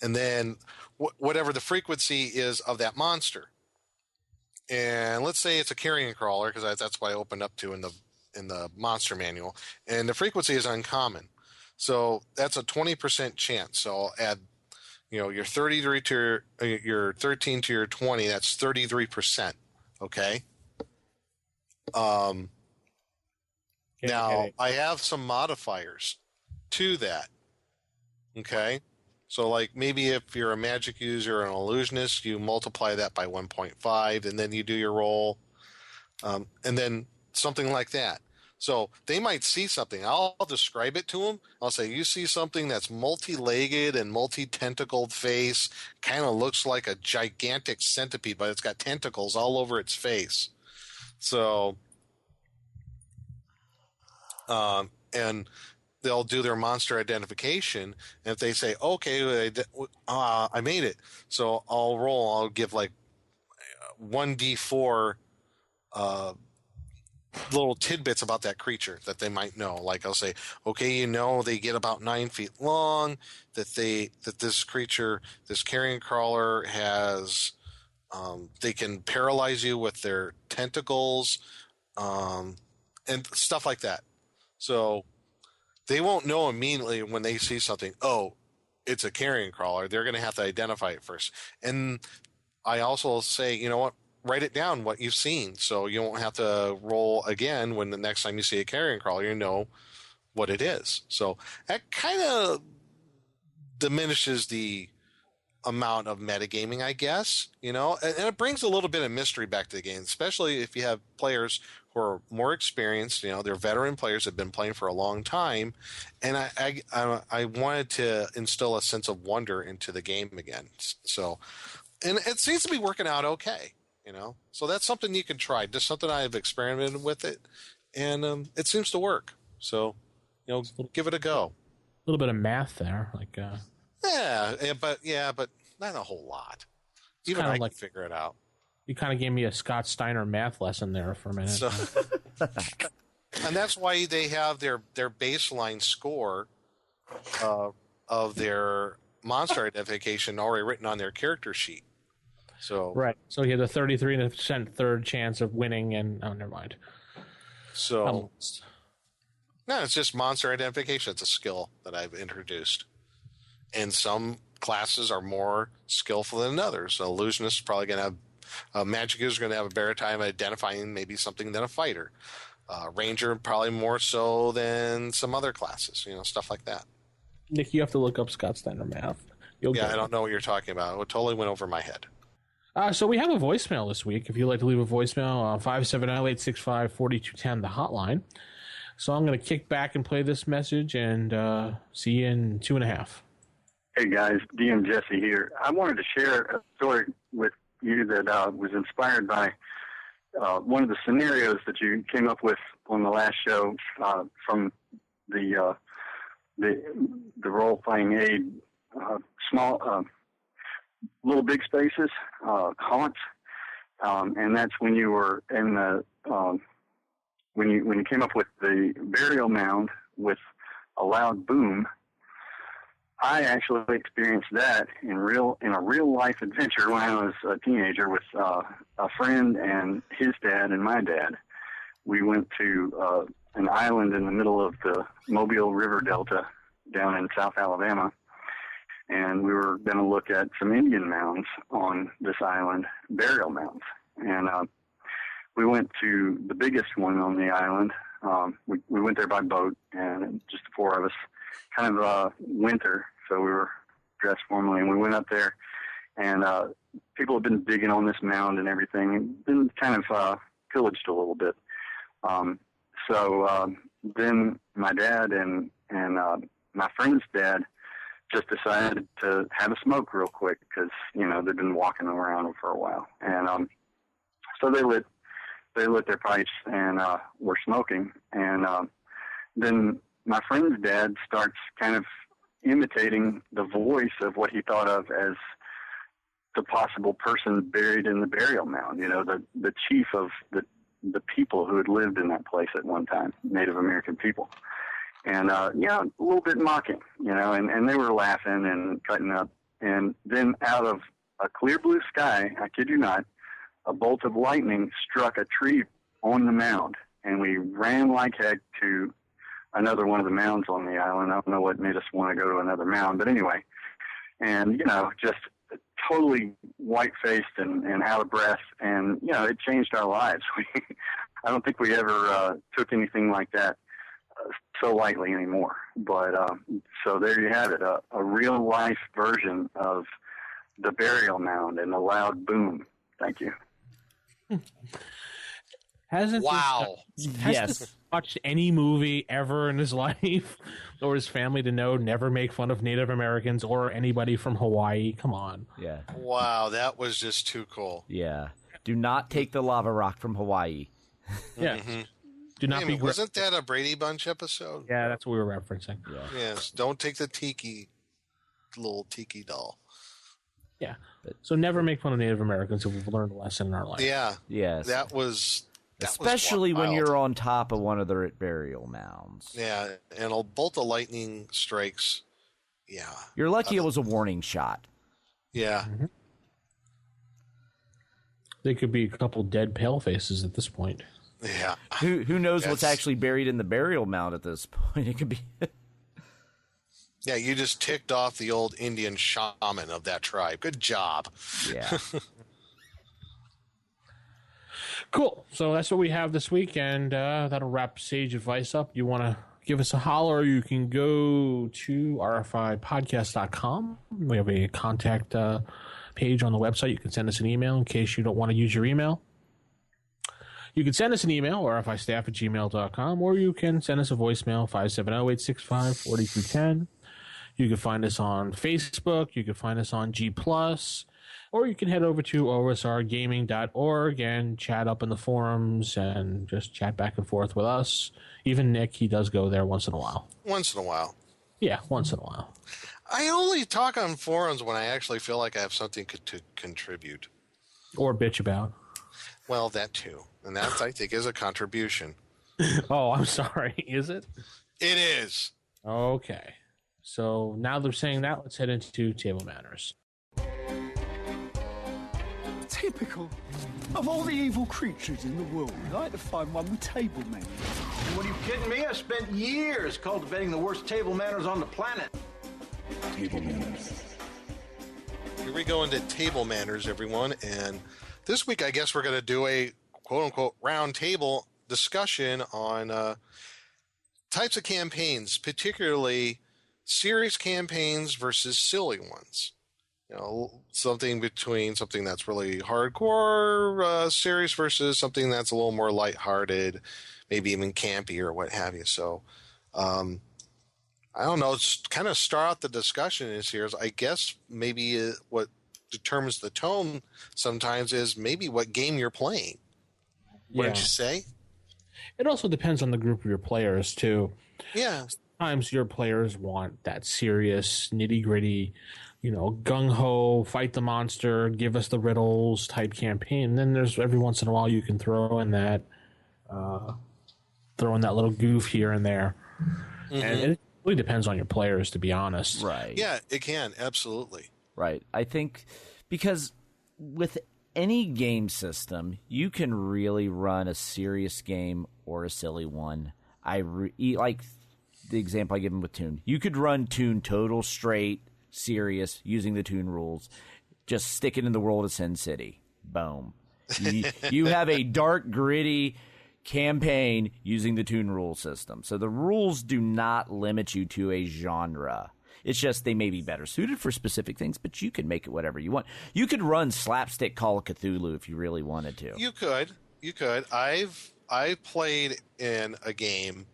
Speaker 7: And then whatever the frequency is of that monster. And let's say it's a carrion crawler, because that's what I opened up to in in the monster manual, and the frequency is uncommon. So that's a 20% chance. So I'll add, your 33 to your 13 to your 20. That's 33%. Okay. Now I have some modifiers to that. Okay. So like maybe if you're a magic user or an illusionist, you multiply that by 1.5 and then you do your roll. And then something like that. So they might see something. I'll describe it to them. I'll say, you see something that's multi-legged and multi-tentacled face, kind of looks like a gigantic centipede, but it's got tentacles all over its face. So, and they'll do their monster identification. And if they say, okay, I made it. So I'll give like 1d4 little tidbits about that creature that they might know. Like I'll say, okay, they get about 9 feet long, that this creature, this carrion crawler has, they can paralyze you with their tentacles, and stuff like that. So they won't know immediately when they see something, oh, it's a carrion crawler. They're going to have to identify it first. And I also say, you know what? Write it down what you've seen, so you won't have to roll again when the next time you see a carrion crawler, you know what it is. So that kind of diminishes the amount of metagaming, I guess, and it brings a little bit of mystery back to the game, especially if you have players who are more experienced. They're veteran players that have been playing for a long time, and I wanted to instill a sense of wonder into the game again. So, and it seems to be working out okay. So that's something you can try. Just something I've experimented with it, and it seems to work. So, give it a go.
Speaker 5: A little bit of math there, like.
Speaker 7: But not a whole lot. Even I can figure it out.
Speaker 5: You kind of gave me a Scott Steiner math lesson there for a minute.
Speaker 7: So, and that's why they have their baseline score of their monster identification already written on their character sheet. So
Speaker 5: right. So he had a 33% third chance of winning, and never mind.
Speaker 7: So no, it's just monster identification. It's a skill that I've introduced, and some classes are more skillful than others. So illusionist is probably going to have a magic user is going to have a better time identifying maybe something than a fighter. Ranger probably more so than some other classes. Stuff like that.
Speaker 5: Nick, you have to look up Scott Steiner math.
Speaker 7: I don't know what you're talking about. It totally went over my head.
Speaker 5: So we have a voicemail this week. If you'd like to leave a voicemail, 570-865-4210, the hotline. So I'm going to kick back and play this message, and see you in 2.5.
Speaker 8: Hey, guys. DM Jesse here. I wanted to share a story with you that was inspired by one of the scenarios that you came up with on the last show from the role-playing aid, small... Little Big Spaces, haunts, and that's when you were in the when you came up with the burial mound with a loud boom. I actually experienced that in a real life adventure when I was a teenager with a friend and his dad and my dad. We went to an island in the middle of the Mobile River Delta down in South Alabama. And we were going to look at some Indian mounds on this island, burial mounds. And we went to the biggest one on the island. We went there by boat, and just the four of us, kind of winter, so we were dressed formally. And we went up there, and people had been digging on this mound and everything, and been kind of pillaged a little bit. So then my dad and my friend's dad just decided to have a smoke real quick because, they've been walking around for a while. And so they lit their pipes and were smoking. And then my friend's dad starts kind of imitating the voice of what he thought of as the possible person buried in the burial mound, the chief of the people who had lived in that place at one time, Native American people. And, a little bit mocking, and they were laughing and cutting up. And then out of a clear blue sky, I kid you not, a bolt of lightning struck a tree on the mound. and we ran like heck to another one of the mounds on the island. I don't know what made us want to go to another mound, but anyway. And, just totally white-faced and out of breath. And, it changed our lives. I don't think we ever took anything like that so lightly anymore. But so there you have it, a real-life version of the burial mound and the loud boom. Thank you.
Speaker 7: Wow.
Speaker 6: Yes.
Speaker 5: This watched any movie ever in his life or his family to know never make fun of Native Americans or anybody from Hawaii? Come on.
Speaker 6: Yeah.
Speaker 7: Wow, that was just too cool.
Speaker 6: Yeah. Do not take the lava rock from Hawaii.
Speaker 5: Yeah. Do not be.
Speaker 7: Wasn't that a Brady Bunch episode?
Speaker 5: Yeah, that's what we were referencing.
Speaker 6: Yeah.
Speaker 7: Yes. Don't take the little tiki doll.
Speaker 5: Yeah. So never make fun of Native Americans if we've learned a lesson in our life.
Speaker 7: Yeah.
Speaker 6: Yes.
Speaker 7: That was
Speaker 6: especially when
Speaker 7: wild.
Speaker 6: you're on top of one of their burial mounds.
Speaker 7: Yeah, and a bolt of lightning strikes. Yeah.
Speaker 6: You're lucky it was a warning shot.
Speaker 7: Yeah.
Speaker 5: Mm-hmm. They could be a couple dead pale faces at this point.
Speaker 7: Yeah.
Speaker 6: Who knows what's
Speaker 7: Yes.
Speaker 6: actually buried in the burial mound at this point? It could be.
Speaker 7: Yeah, you just ticked off the old Indian shaman of that tribe. Good job.
Speaker 6: Yeah.
Speaker 5: Cool. So that's what we have this week, and that'll wrap Sage Advice up. You want to give us a holler, you can go to rfipodcast.com. We have a contact page on the website. You can send us an email in case you don't want to use your email. You can send us an email, rfistaff@gmail.com, or you can send us a voicemail, 570-865-4210. You can find us on Facebook. You can find us on G+. Or you can head over to osrgaming.org and chat up in the forums and just chat back and forth with us. Even Nick, he does go there once in a while.
Speaker 7: Once in a while.
Speaker 5: Yeah, once in a while.
Speaker 7: I only talk on forums when I actually feel like I have something to contribute.
Speaker 5: Or bitch about.
Speaker 7: Well, that too. And that, I think, is a contribution.
Speaker 5: Oh, I'm sorry. Is it?
Speaker 7: It is.
Speaker 5: Okay. So now they're saying that, let's head into table manners.
Speaker 9: Typical. Of all the evil creatures in the world, I like to find one with table manners.
Speaker 10: What are you kidding me? I spent years cultivating the worst table manners on the planet.
Speaker 9: Table manners.
Speaker 7: Here we go into table manners, everyone. And this week, I guess we're going to do a quote-unquote round table discussion on types of campaigns, particularly serious campaigns versus silly ones. You know, something between something that's really hardcore, serious versus something that's a little more lighthearted, maybe even campy or what have you. So, I don't know. It's kind of start out the discussion is here. I guess maybe what determines the tone sometimes is maybe what game you're playing. What did you say?
Speaker 5: It also depends on the group of your players, too.
Speaker 7: Yeah.
Speaker 5: Sometimes your players want that serious, nitty-gritty, you know, gung-ho, fight the monster, give us the riddles type campaign. Then there's every once in a while you can throw in that little goof here and there. Mm-hmm. And it really depends on your players, to be honest.
Speaker 6: Right.
Speaker 7: Yeah, it can. Absolutely.
Speaker 6: Right. I think because with any game system, you can really run a serious game or a silly one. Like the example I give him with Toon. You could run Toon total straight serious using the Toon rules. Just stick it in the world of Sin City. Boom. You have a dark, gritty campaign using the Toon rule system. So the rules do not limit you to a genre. It's just they may be better suited for specific things, but you can make it whatever you want. You could run slapstick Call of Cthulhu if you really wanted to.
Speaker 7: You could. I've played in a game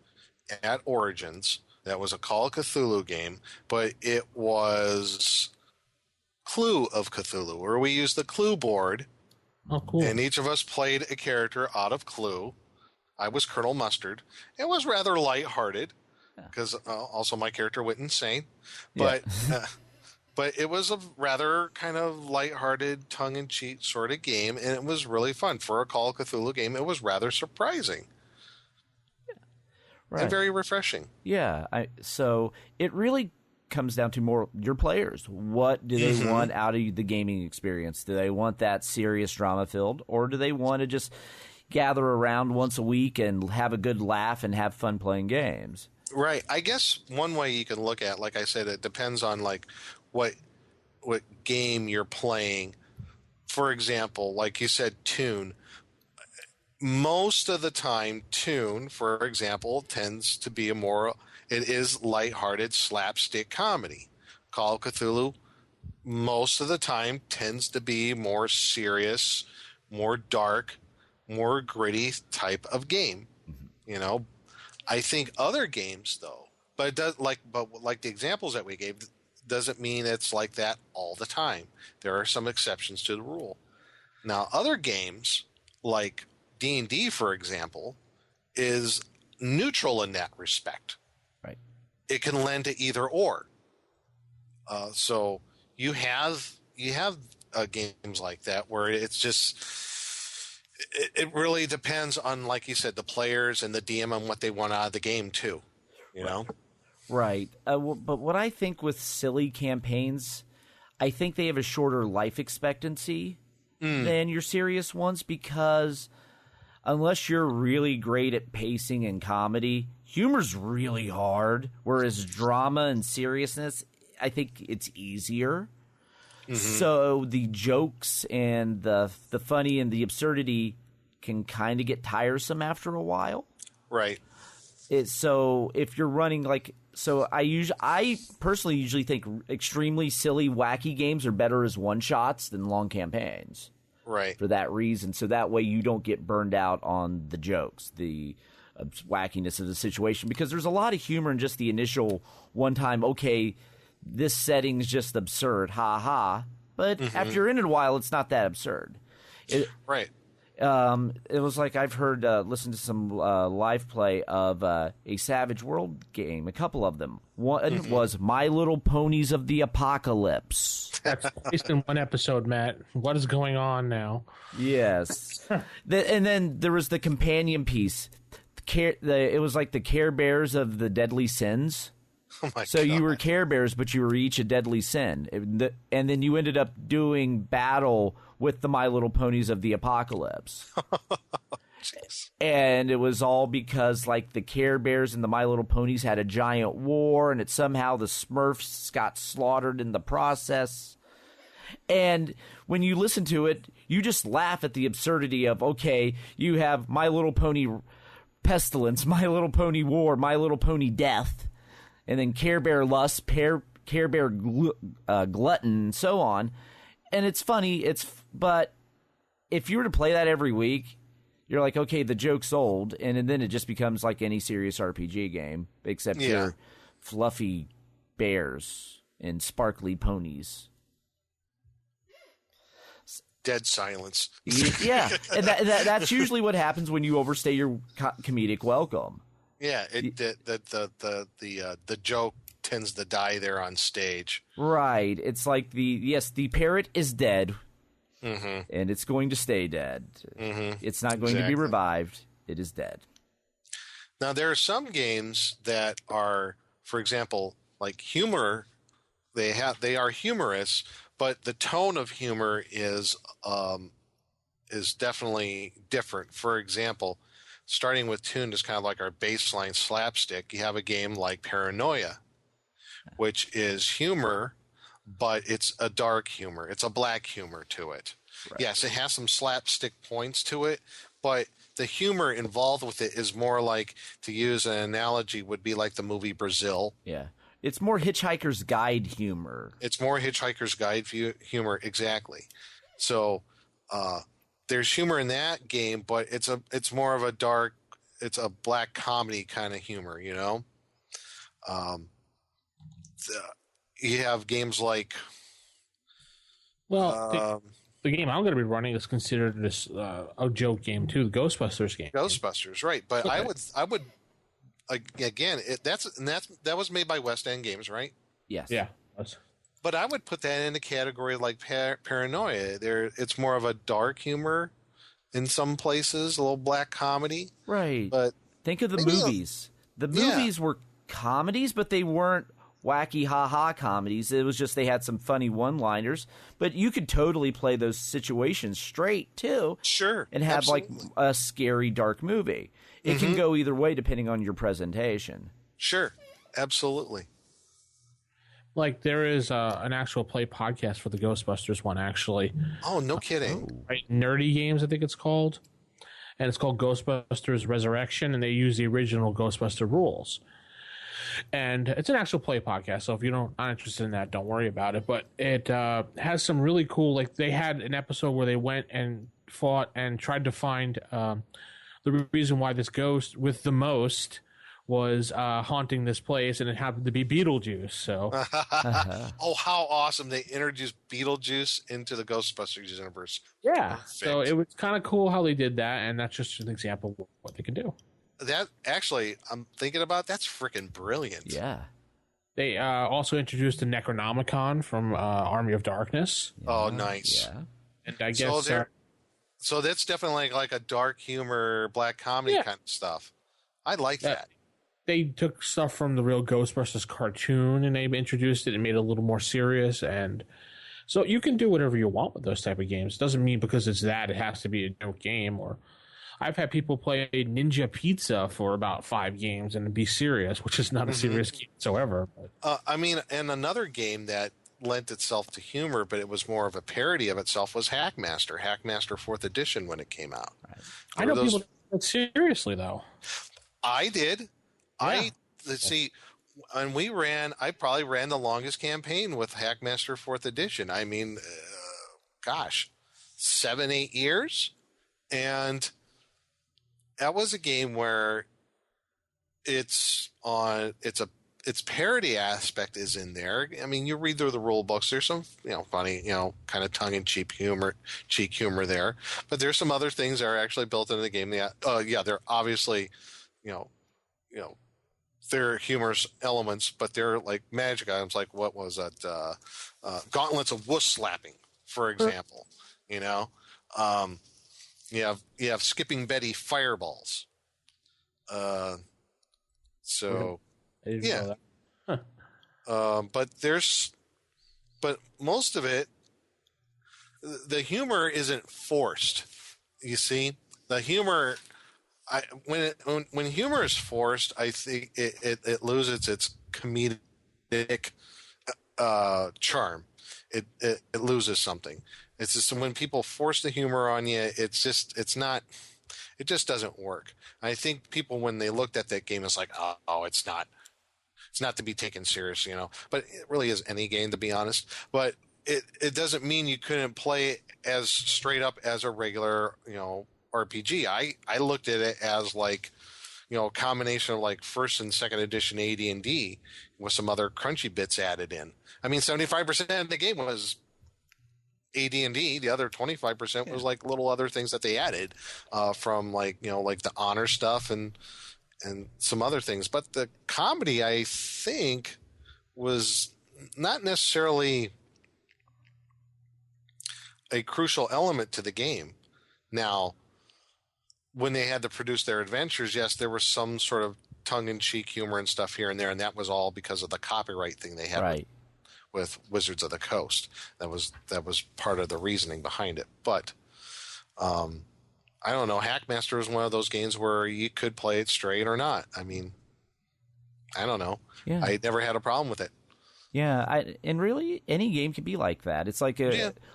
Speaker 7: at Origins that was a Call of Cthulhu game, but it was Clue of Cthulhu, where we used the Clue board.
Speaker 5: Oh, cool.
Speaker 7: And each of us played a character out of Clue. I was Colonel Mustard. It was rather lighthearted because also my character went insane. But but it was a rather kind of lighthearted, tongue-in-cheek sort of game, and it was really fun. For a Call of Cthulhu game, it was rather surprising.
Speaker 6: Right.
Speaker 7: And very refreshing.
Speaker 6: Yeah. So it really comes down to more your players. What do they want out of the gaming experience? Do they want that serious drama filled, or do they want to just gather around once a week and have a good laugh and have fun playing games.
Speaker 7: Right. I guess one way you can look at, like I said, it depends on like what game you're playing. For example, like you said, Toon. Most of the time, Toon, for example, tends to be it is lighthearted slapstick comedy. Call of Cthulhu, most of the time, tends to be more serious, more dark, more gritty type of game. You know, I think other games though, but it does like the examples that we gave doesn't mean it's like that all the time. There are some exceptions to the rule. Now, other games like D&D, for example, is neutral in that respect.
Speaker 6: Right.
Speaker 7: It can lend to either or. So you have games like that where it's just it really depends on, like you said, the players and the DM and what they want out of the game too. You know.
Speaker 6: Right. But what I think with silly campaigns, I think they have a shorter life expectancy than your serious ones, because unless you're really great at pacing and comedy, humor's really hard, whereas drama and seriousness, I think it's easier. Mm-hmm. So the jokes and the funny and the absurdity can kind of get tiresome after a while.
Speaker 7: Right.
Speaker 6: So if you're running I personally usually think extremely silly, wacky games are better as one-shots than long campaigns.
Speaker 7: Right.
Speaker 6: For that reason. So that way you don't get burned out on the jokes, the wackiness of the situation. Because there's a lot of humor in just the initial one-time, okay, this setting's just absurd, ha-ha. But after you're in it a while, it's not that absurd.
Speaker 7: Right.
Speaker 6: It was like I've heard, listened to some live play of a Savage World game, a couple of them. One was My Little Ponies of the Apocalypse.
Speaker 5: That's based in one episode, Matt. What is going on now?
Speaker 6: Yes. And then there was the companion piece. It was like the Care Bears of the Deadly Sins.
Speaker 7: Oh my
Speaker 6: so
Speaker 7: God.
Speaker 6: you were Care Bears, but you were each a deadly sin. And then you ended up doing battle with the My Little Ponies of the Apocalypse. And it was all because, like, the Care Bears and the My Little Ponies had a giant war, and somehow the Smurfs got slaughtered in the process. And when you listen to it, you just laugh at the absurdity of, okay, you have My Little Pony Pestilence, My Little Pony War, My Little Pony Death, and then Care Bear Lust, Care Bear Glutton, and so on. And it's funny, but if you were to play that every week, you're like, okay, the joke's old, and then it just becomes like any serious RPG game, except you're fluffy bears and sparkly ponies.
Speaker 7: Dead silence.
Speaker 6: Yeah, and that's usually what happens when you overstay your comedic welcome.
Speaker 7: Yeah, the joke tends to die there on stage.
Speaker 6: Right. It's like the parrot is dead,
Speaker 7: and
Speaker 6: it's going to stay dead. It's not going to be revived. It is dead.
Speaker 7: Now, there are some games that are, for example, like humor. They are humorous, but the tone of humor is definitely different. For example, starting with Toon is kind of like our baseline slapstick. You have a game like Paranoia, which is humor, but it's a dark humor. It's a black humor to it. Right. Yes, it has some slapstick points to it, but the humor involved with it is more like, to use an analogy, would be like the movie Brazil.
Speaker 6: Yeah. It's more Hitchhiker's Guide humor.
Speaker 7: It's more Hitchhiker's Guide humor, exactly. So there's humor in that game, but it's more of it's a black comedy kind of humor, you know? You have games like...
Speaker 5: Well, the game I'm going to be running is considered a joke game, too, the Ghostbusters game.
Speaker 7: Ghostbusters, right. But okay. I would again, that was made by West End Games, right?
Speaker 6: Yes.
Speaker 5: Yeah.
Speaker 7: But I would put that in a category like Paranoia. It's more of a dark humor in some places, a little black comedy.
Speaker 6: Right.
Speaker 7: But
Speaker 6: think of the movies. The movies were comedies, but they weren't wacky ha-ha comedies. It was just they had some funny one-liners. But you could totally play those situations straight, too.
Speaker 7: Sure.
Speaker 6: And have,
Speaker 7: absolutely.
Speaker 6: like, a scary, dark movie. It can go either way depending on your presentation.
Speaker 7: Sure. Absolutely.
Speaker 5: Like, there is an actual play podcast for the Ghostbusters one, actually.
Speaker 7: Oh, no kidding.
Speaker 5: Right? Nerdy Games, I think it's called. And it's called Ghostbusters Resurrection, and they use the original Ghostbuster rules. And it's an actual play podcast, so if you're not interested in that, don't worry about it. But it has some really cool, like, they had an episode where they went and fought and tried to find the reason why this ghost with the most was haunting this place, and it happened to be Beetlejuice. So,
Speaker 7: Oh, how awesome! They introduced Beetlejuice into the Ghostbusters universe.
Speaker 5: yeah.
Speaker 7: Perfect.
Speaker 5: So it was kind of cool how they did that, and that's just an example of what they can do.
Speaker 7: That actually, I'm thinking about that's freaking brilliant.
Speaker 6: Yeah.
Speaker 5: They also introduced the Necronomicon from Army of Darkness.
Speaker 7: Oh, nice.
Speaker 6: Yeah.
Speaker 5: And I guess
Speaker 7: So that's definitely like a dark humor, black comedy kind of stuff. I like that.
Speaker 5: They took stuff from the real Ghostbusters cartoon and they introduced it and made it a little more serious. And so you can do whatever you want with those type of games. It doesn't mean because it's that it has to be a joke game. Or I've had people play Ninja Pizza for about 5 games and be serious, which is not a serious game whatsoever.
Speaker 7: I mean, and another game that lent itself to humor, but it was more of a parody of itself, was Hackmaster 4th edition when it came out.
Speaker 5: Right. I know people take it seriously, though.
Speaker 7: I did. Yeah. Let's see, and I probably ran the longest campaign with Hackmaster 4th edition. I mean, 7-8 years. And that was a game where its parody aspect is in there. I mean, you read through the rule books. There's some, funny, kind of tongue-in-cheek humor there. But there's some other things that are actually built into the game. They're obviously, they're humorous elements, but they're like magic items. Like what was that? Gauntlets of wuss slapping, for example. You have Skipping Betty fireballs. Yeah. But most of it, the humor isn't forced. You see, the humor. When humor is forced, I think it loses its comedic charm. It loses something. It's just when people force the humor on you, it just doesn't work. I think people, when they looked at that game, it's like, oh, it's not to be taken serious, But it really is any game, to be honest. But it doesn't mean you couldn't play it as straight up as a regular, RPG. I looked at it as like, a combination of like 1st and 2nd edition AD&D with some other crunchy bits added in. I mean, 75% of the game was AD&D. The other 25% was like little other things that they added from like, like the honor stuff and some other things. But the comedy, I think, was not necessarily a crucial element to the game. Now, when they had to produce their adventures, yes, there was some sort of tongue-in-cheek humor and stuff here and there, and that was all because of the copyright thing they had with Wizards of the Coast. That was part of the reasoning behind it. But I don't know. Hackmaster was one of those games where you could play it straight or not. I mean, I don't know. Yeah. I never had a problem with it.
Speaker 6: Yeah, and really, any game could be like that. It's like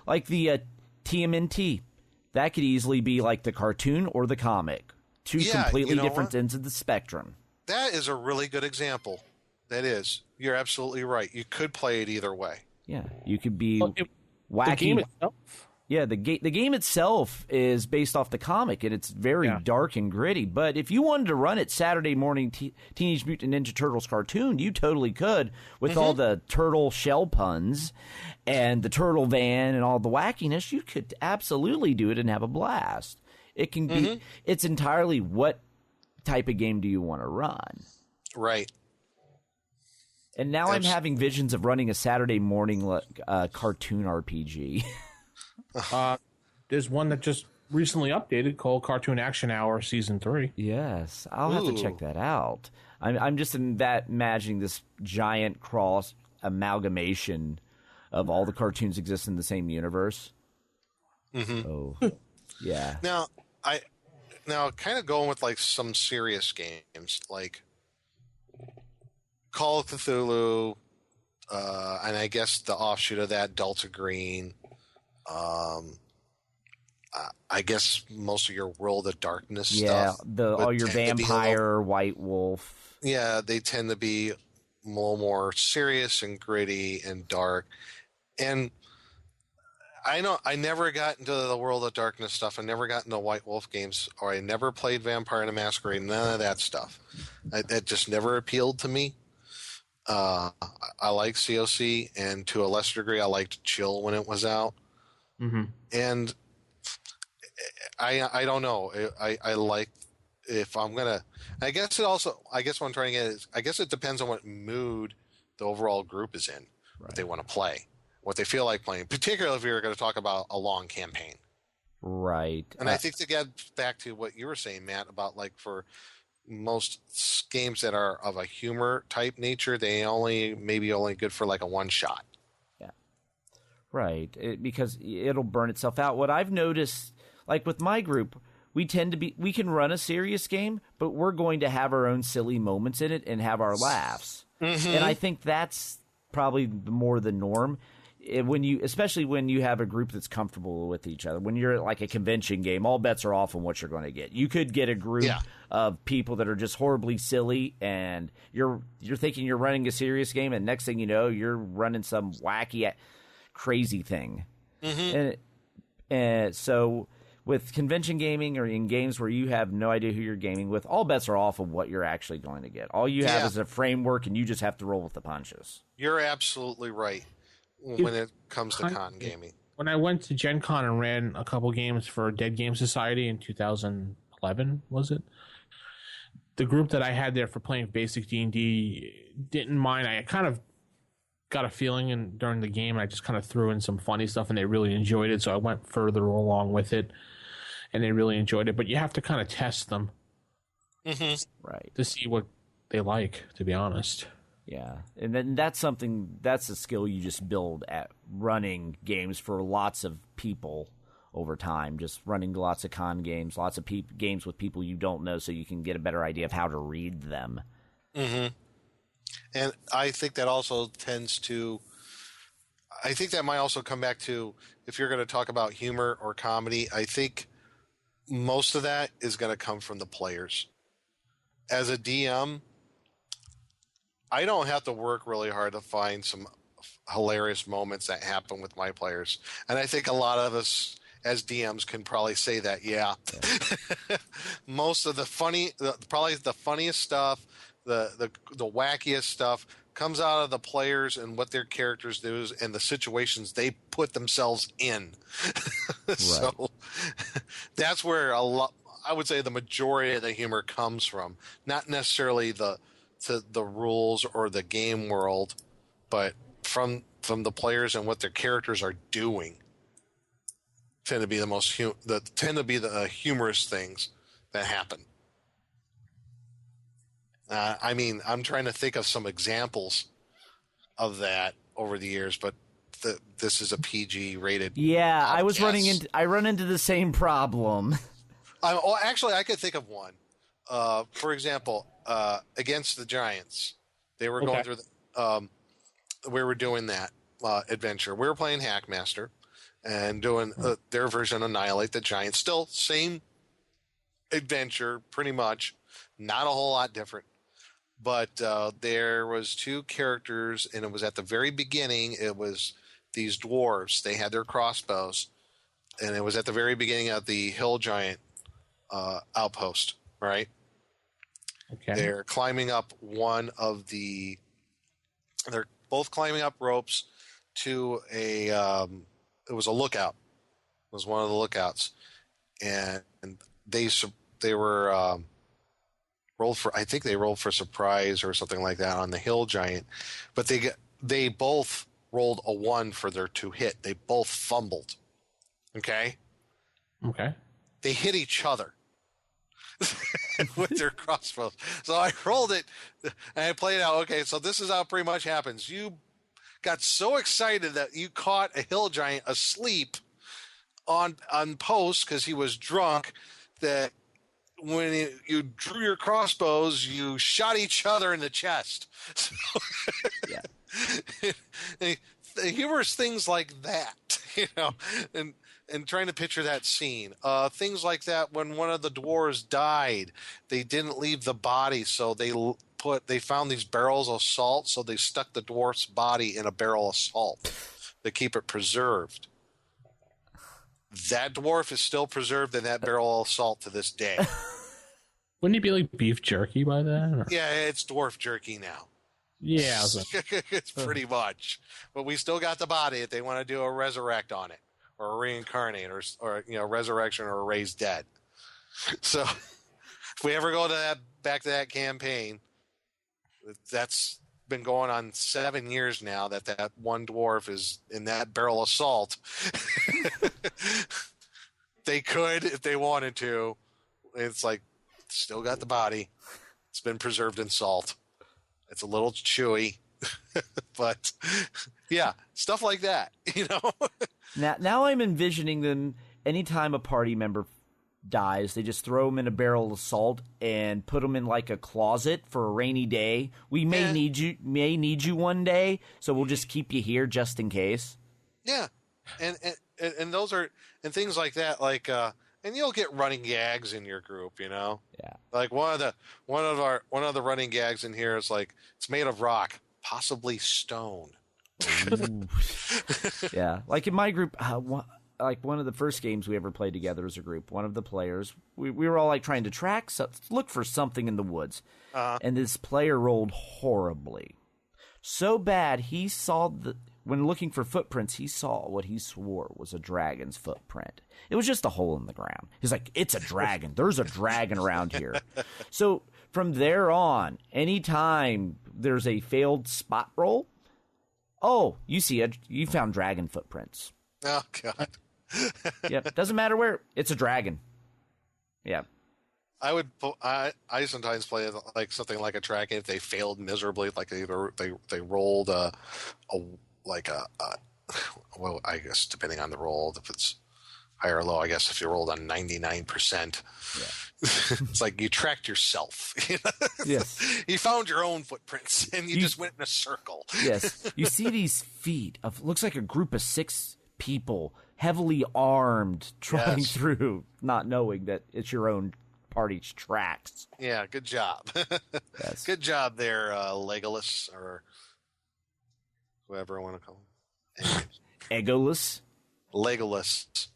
Speaker 6: like the TMNT. That could easily be like the cartoon or the comic. Two completely different ends of the spectrum.
Speaker 7: That is a really good example. That is. You're absolutely right. You could play it either way.
Speaker 6: Yeah, you could be wacky.
Speaker 5: The game itself?
Speaker 6: Yeah, the game itself is based off the comic, and it's very dark and gritty. But if you wanted to run it Saturday morning Teenage Mutant Ninja Turtles cartoon, you totally could with all the turtle shell puns and the turtle van and all the wackiness. You could absolutely do it and have a blast. It can be. It's entirely what type of game do you want to run.
Speaker 7: Right.
Speaker 6: And now I'm having visions of running a Saturday morning cartoon RPG.
Speaker 5: There's one that just recently updated called Cartoon Action Hour Season 3.
Speaker 6: Yes, I'll have to check that out. I'm just imagining this giant cross amalgamation of all the cartoons exist in the same universe.
Speaker 7: Mm-hmm.
Speaker 6: Oh, yeah.
Speaker 7: Now kind of going with like some serious games like Call of Cthulhu, and I guess the offshoot of that, Delta Green. I guess most of your World of Darkness stuff.
Speaker 6: All your Vampire, White Wolf.
Speaker 7: Yeah, they tend to be a little more serious and gritty and dark. And I know I never got into the World of Darkness stuff. I never got into White Wolf games, or I never played Vampire the Masquerade. None of that stuff. That just never appealed to me. I like COC, and to a lesser degree, I liked Chill when it was out.
Speaker 5: Mm-hmm.
Speaker 7: And I don't know. I like, if I'm gonna. I guess what I'm trying to get is, I guess it depends on what mood the overall group is in, what they want to play, what they feel like playing. Particularly if you're going to talk about a long campaign,
Speaker 6: right?
Speaker 7: And I think to get back to what you were saying, Matt, about like for most games that are of a humor type nature, they maybe only good for like a one shot.
Speaker 6: Yeah, right. Because it'll burn itself out. What I've noticed, like with my group, we can run a serious game, but we're going to have our own silly moments in it and have our laughs. Mm-hmm. And I think that's probably more the norm. Especially when you have a group that's comfortable with each other. When you're at like a convention game, all bets are off on what you're going to get. You could get a group of people that are just horribly silly, and you're thinking you're running a serious game, and next thing you know, you're running some wacky, crazy thing. Mm-hmm. And so with convention gaming or in games where you have no idea who you're gaming with, all bets are off of what you're actually going to get. All you have is a framework, and you just have to roll with the punches.
Speaker 7: You're absolutely right when it comes to con gaming.
Speaker 5: When I went to Gen Con and ran a couple games for Dead Game Society in 2011, was it? The group that I had there for playing basic D&D didn't mind. I kind of got a feeling during the game, I just kind of threw in some funny stuff, and they really enjoyed it, so I went further along with it, and they really enjoyed it. But you have to kind of test them,
Speaker 6: right,
Speaker 5: to see what they like, to be honest.
Speaker 6: Yeah, and then that's a skill you just build at running games for lots of people over time, just running lots of con games, lots of games with people you don't know, so you can get a better idea of how to read them.
Speaker 7: Mm-hmm. And I think that also I think that might also come back to, if you're going to talk about humor or comedy, I think most of that is going to come from the players. As a DM, I don't have to work really hard to find some hilarious moments that happen with my players. And I think a lot of us as DMs can probably say that, most of probably the funniest stuff, the wackiest stuff comes out of the players and what their characters do and the situations they put themselves in. So that's where I would say the majority of the humor comes from, not necessarily the rules or the game world, but from the players and what their characters are doing. Tend to be the humorous things that happen. I mean, I'm trying to think of some examples of that over the years, but this is a PG rated.
Speaker 6: Yeah, podcast. I run into the same problem.
Speaker 7: Actually, I could think of one. For example, Against the Giants, they were going through. We were doing that adventure. We were playing Hackmaster and doing their version of Annihilate the Giants. Still same adventure, pretty much. Not a whole lot different. But there was two characters, and it was at the very beginning. It was these dwarves. They had their crossbows, and it was at the very beginning of the Hill Giant outpost, right? Okay. They're climbing up they're both climbing up ropes to it was a lookout. It was one of the lookouts. And they were rolled for surprise or something like that on the Hill Giant, but they both rolled a 1 for their to hit. They both fumbled. Okay. they hit each other with their crossbows. So I rolled it and I played out. Okay, so this is how it pretty much happens. You got so excited that you caught a hill giant asleep on post because he was drunk that when you drew your crossbows, you shot each other in the chest. So, yeah. Humorous things like that, and trying to picture that scene. Things like that when one of the dwarves died, they didn't leave the body, so they found these barrels of salt, so they stuck the dwarf's body in a barrel of salt to keep it preserved. That dwarf is still preserved in that barrel of salt to this day.
Speaker 5: Wouldn't it be like beef jerky by then? Or?
Speaker 7: Yeah, it's dwarf jerky now.
Speaker 5: Yeah.
Speaker 7: It's pretty much. But we still got the body if they want to do a resurrect on it, or a reincarnate, or resurrection, or a raised dead. So if we ever go to back to that campaign, that's been going on 7 years now that one dwarf is in that barrel of salt. They could if they wanted to. It's like, still got the body. It's been preserved in salt. It's a little chewy, but yeah, stuff like that,
Speaker 6: Now I'm envisioning them anytime a party member dies, they just throw them in a barrel of salt and put them in like a closet for a rainy day. We may need you one day, so we'll just keep you here just in case.
Speaker 7: Yeah, and those are and things like that, like and you'll get running gags in your group, Yeah. Like one of the running gags in here is like it's made of rock, possibly stone.
Speaker 6: Yeah, like in my group, like one of the first games we ever played together as a group, one of the players, we were all like trying to look for something in the woods, and this player rolled horribly, so bad he saw when looking for footprints, he saw what he swore was a dragon's footprint. It was just a hole in the ground. He's like, it's a dragon. There's a dragon around here. So from there on, anytime there's a failed spot roll, you found dragon footprints.
Speaker 7: Oh, God.
Speaker 6: Yep. Doesn't matter where. It's a dragon. Yeah.
Speaker 7: I sometimes play like something like a dragon if they failed miserably, like they rolled well, I guess depending on the roll, if it's high or low, I guess if you rolled on 99%, it's like you tracked yourself.
Speaker 6: Yes.
Speaker 7: You found your own footprints and you just went in a circle.
Speaker 6: Yes. You see these feet of looks like a group of 6 people, heavily armed, trying through, not knowing that it's your own party's tracks.
Speaker 7: Yeah, good job.
Speaker 6: Yes.
Speaker 7: Good job there, Legolas, or whoever I want to call him.
Speaker 6: Egoless?
Speaker 7: Legolas.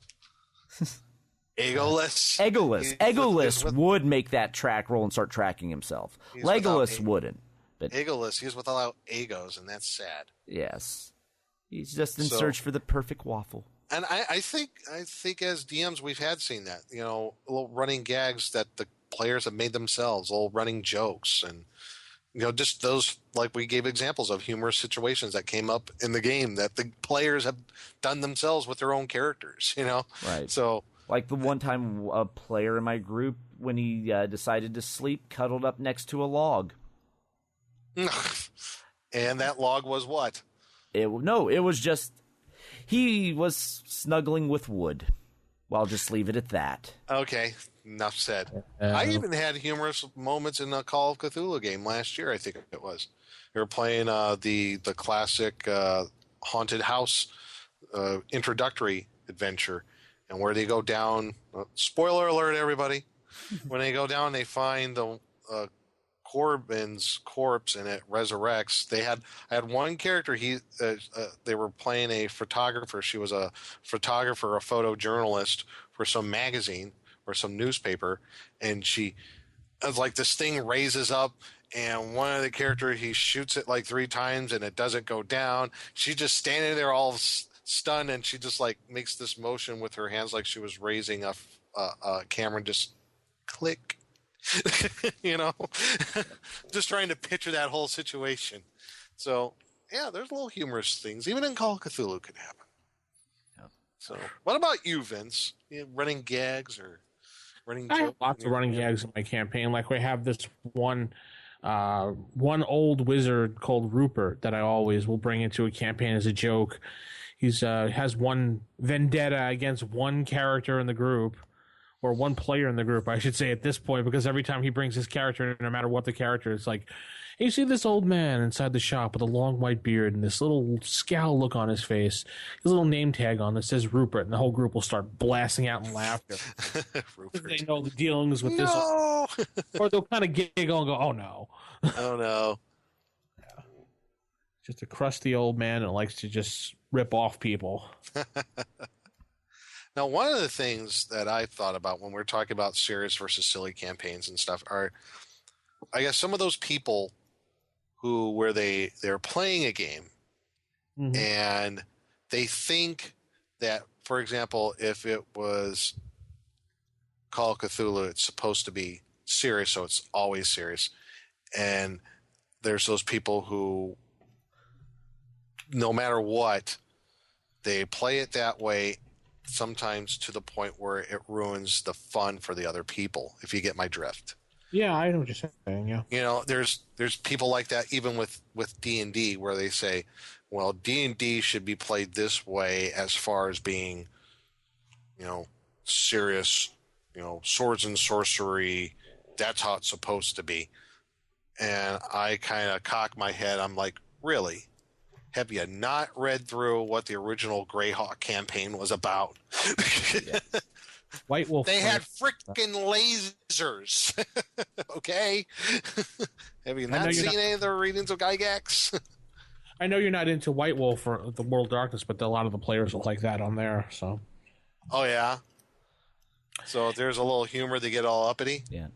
Speaker 7: Egoless?
Speaker 6: Egoless would make that track roll and start tracking himself. Legolas wouldn't. But
Speaker 7: Egoless, he's without egos, and that's sad.
Speaker 6: Yes. He's just in search for the perfect waffle.
Speaker 7: And I think as DMs we've seen that, little running gags that the players have made themselves, little running jokes, and just those, like we gave examples of humorous situations that came up in the game that the players have done themselves with their own characters,
Speaker 6: Right.
Speaker 7: So,
Speaker 6: like the one time a player in my group, when he decided to sleep, cuddled up next to a log.
Speaker 7: And that log was what?
Speaker 6: It was just he was snuggling with wood. Well, I'll just leave it at that.
Speaker 7: Okay, enough said. I even had humorous moments in a Call of Cthulhu game last year, I think it was. We were playing the classic haunted house introductory adventure, and where they go down, spoiler alert, everybody, when they go down, they find the Corbin's corpse and it resurrects. I had one character. They were playing a photographer. She was a photographer, a photojournalist for some magazine or some newspaper, and she was like, this thing raises up, and one of the characters, he shoots it like 3 times and it doesn't go down. She's just standing there all stunned, and she just like makes this motion with her hands like she was raising a camera, and just click. Just trying to picture that whole situation. So yeah, there's little humorous things even in Call of Cthulhu could happen. Yeah. So what about you, Vince? You running gags or running
Speaker 5: I have
Speaker 7: joke?
Speaker 5: lots of running gags in my campaign. Like we have this one old wizard called Rupert that I always will bring into a campaign as a joke. He's has one vendetta against one character in the group, or one player in the group, I should say, at this point, because every time he brings his character in, no matter what the character, it's like, hey, you see this old man inside the shop with a long white beard and this little scowl look on his face, his little name tag on that says Rupert, and the whole group will start blasting out in laughter. They know the dealings with this. Or they'll kind of giggle and go, oh no.
Speaker 7: Oh no.
Speaker 5: Yeah. Just a crusty old man that likes to just rip off people.
Speaker 7: Now, one of the things that I thought about when we're talking about serious versus silly campaigns and stuff are, I guess, some of those people where they're playing a game and they think that, for example, if it was Call of Cthulhu, it's supposed to be serious, so it's always serious. And there's those people who, no matter what, they play it that way, sometimes to the point where it ruins the fun for the other people, if you get my drift.
Speaker 5: Yeah, I know what you're saying, yeah.
Speaker 7: You know, there's people like that even with D&D, where they say, well, D&D should be played this way as far as being, you know, serious, you know, swords and sorcery, that's how it's supposed to be. And I kind of cock my head. I'm like, really? Have you not read through what the original Greyhawk campaign was about?
Speaker 5: White Wolf.
Speaker 7: They had freaking lasers. Okay. Have you not seen any of the readings of Gygax?
Speaker 5: I know you're not into White Wolf or the World of Darkness, but a lot of the players will like that on there. So.
Speaker 7: Oh yeah. So if there's a little humor, they get all uppity.
Speaker 6: Yeah.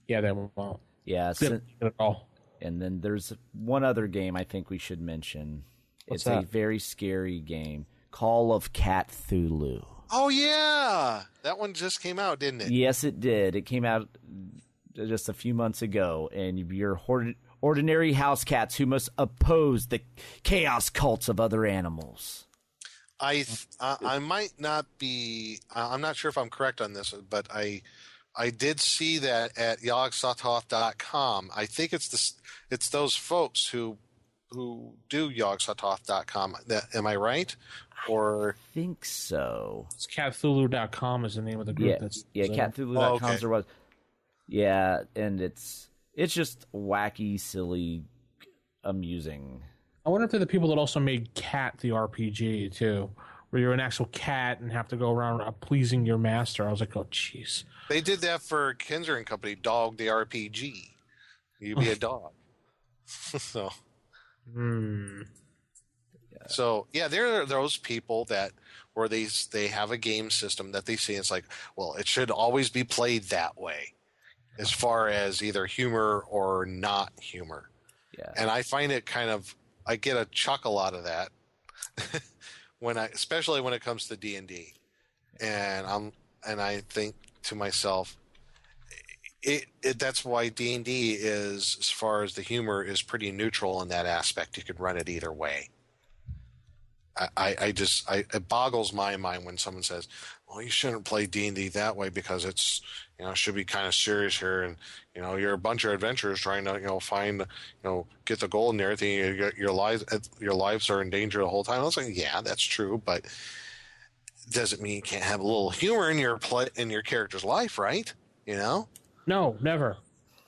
Speaker 5: Yeah, they won't.
Speaker 6: Yeah.
Speaker 5: At all.
Speaker 6: And then there's one other game I think we should mention.
Speaker 5: What's
Speaker 6: it's
Speaker 5: that?
Speaker 6: a very scary game, Call of Cthulhu.
Speaker 7: Oh yeah, that one just came out, didn't it?
Speaker 6: Yes, it did. It came out just a few months ago, and you're ordinary house cats who must oppose the chaos cults of other animals.
Speaker 7: I might not be. I'm not sure if I'm correct on this, but I did see that at yogsatoth.com. I think it's those folks who do yogsatoth.com. Am I right? Or
Speaker 6: I think so.
Speaker 5: It's Cthulhu.com is the name of the group.
Speaker 6: Yeah, Cthulhu.com there was. Yeah, and it's just wacky, silly, amusing.
Speaker 5: I wonder if they're the people that also made Cat the RPG too, where you're an actual cat and have to go around pleasing your master. I was like, oh, jeez.
Speaker 7: They did that for Kinzer and Company, Dog the RPG. You be a dog. So. So yeah, there are those people where they have a game system that they see. And it's like, well, it should always be played that way, as far as either humor or not humor.
Speaker 6: Yeah.
Speaker 7: And I find it I get a chuckle out of that especially when it comes to D&D, and I think to myself, that's why D&D is, as far as the humor, is pretty neutral in that aspect. You could run it either way. It boggles my mind when someone says, well, you shouldn't play D&D that way because it's, should be kind of serious here. And, you're a bunch of adventurers trying to, find, get the gold and everything. Your lives are in danger the whole time. I was like, yeah, that's true. But doesn't mean you can't have a little humor in your character's life, right?
Speaker 5: No, never.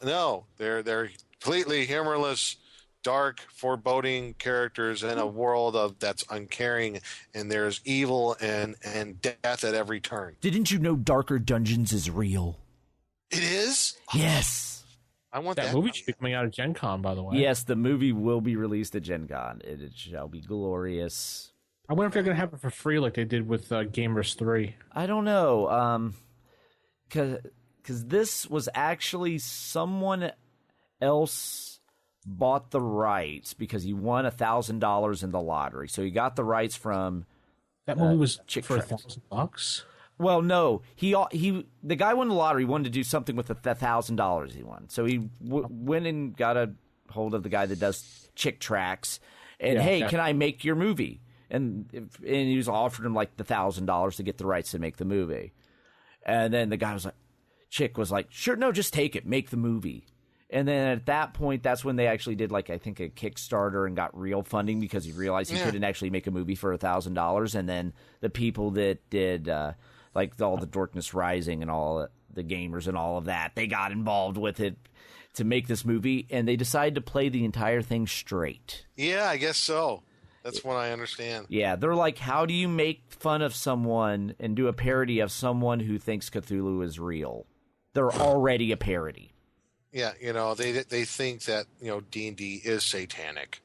Speaker 7: No, they're completely humorless, dark, foreboding characters in a world that's uncaring, and there's evil and death at every turn.
Speaker 6: Didn't you know Darker Dungeons is real?
Speaker 7: It is?
Speaker 6: Yes.
Speaker 7: I want
Speaker 5: that movie should be coming out of Gen Con, by the way.
Speaker 6: Yes, the movie will be released at Gen Con. It shall be glorious.
Speaker 5: I wonder if they're going to have it for free like they did with Gamers 3.
Speaker 6: I don't know. Because this was actually someone else bought the rights because he won $1,000 in the lottery. So he got the rights from
Speaker 5: that movie was
Speaker 6: Chick
Speaker 5: for
Speaker 6: Tracks.
Speaker 5: $1,000.
Speaker 6: Well, no, the guy won the lottery. Wanted to do something with the $1,000 he won. So he went and got a hold of the guy that does Chick Tracks, and can I make your movie? And he was offered him like the $1,000 to get the rights to make the movie. And then the guy was like, Chick was like, sure, no, just take it, make the movie. And then at that point, that's when they actually did, like, I think a Kickstarter and got real funding because he realized he couldn't actually make a movie for $1,000. And then the people that did, like, all the Darkness Rising and all the gamers and all of that, they got involved with it to make this movie, and they decided to play the entire thing straight.
Speaker 7: Yeah, I guess so. That's what I understand.
Speaker 6: Yeah, they're like, how do you make fun of someone and do a parody of someone who thinks Cthulhu is real? They're already a parody.
Speaker 7: Yeah, they think that, D&D is satanic.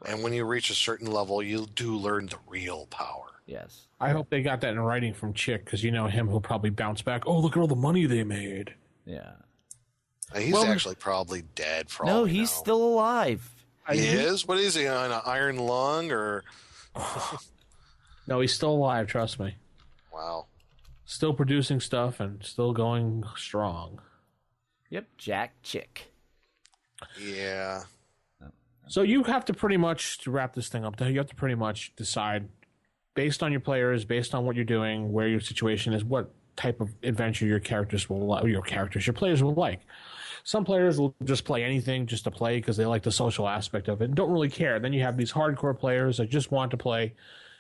Speaker 7: And when you reach a certain level, you do learn the real power.
Speaker 6: Yes.
Speaker 5: I hope they got that in writing from Chick, because him, he'll probably bounce back. Oh, look at all the money they made.
Speaker 6: Yeah.
Speaker 7: He's actually probably dead for all
Speaker 6: No,
Speaker 7: we
Speaker 6: he's
Speaker 7: know.
Speaker 6: still alive.
Speaker 7: He is? What is he, on an iron lung, or?
Speaker 5: No, he's still alive, trust me.
Speaker 7: Wow.
Speaker 5: Still producing stuff and still going strong.
Speaker 6: Yep, Jack Chick.
Speaker 7: Yeah.
Speaker 5: So you have to pretty much, to wrap this thing up, you have to pretty much decide, based on your players, based on what you're doing, where your situation is, what type of adventure your players will like. Some players will just play anything just to play because they like the social aspect of it and don't really care. Then you have these hardcore players that just want to play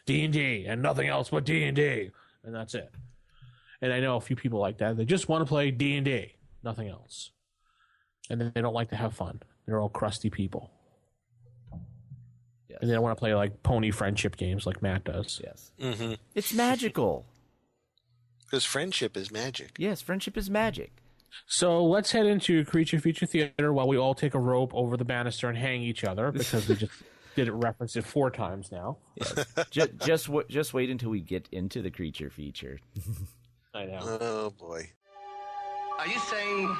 Speaker 5: D&D and nothing else but D&D, and that's it. And I know a few people like that. They just want to play D&D, nothing else. And then they don't like to have fun. They're all crusty people.
Speaker 6: Yes.
Speaker 5: And they don't want to play like pony friendship games like Matt does.
Speaker 6: Yes.
Speaker 7: Mm-hmm.
Speaker 6: It's magical.
Speaker 7: Because friendship is magic.
Speaker 6: Yes, friendship is magic.
Speaker 5: So let's head into Creature Feature Theater while we all take a rope over the banister and hang each other, because we just reference it 4 times now.
Speaker 6: Yes. just wait until we get into the Creature Feature.
Speaker 5: I know.
Speaker 7: Oh, boy.
Speaker 11: Are you saying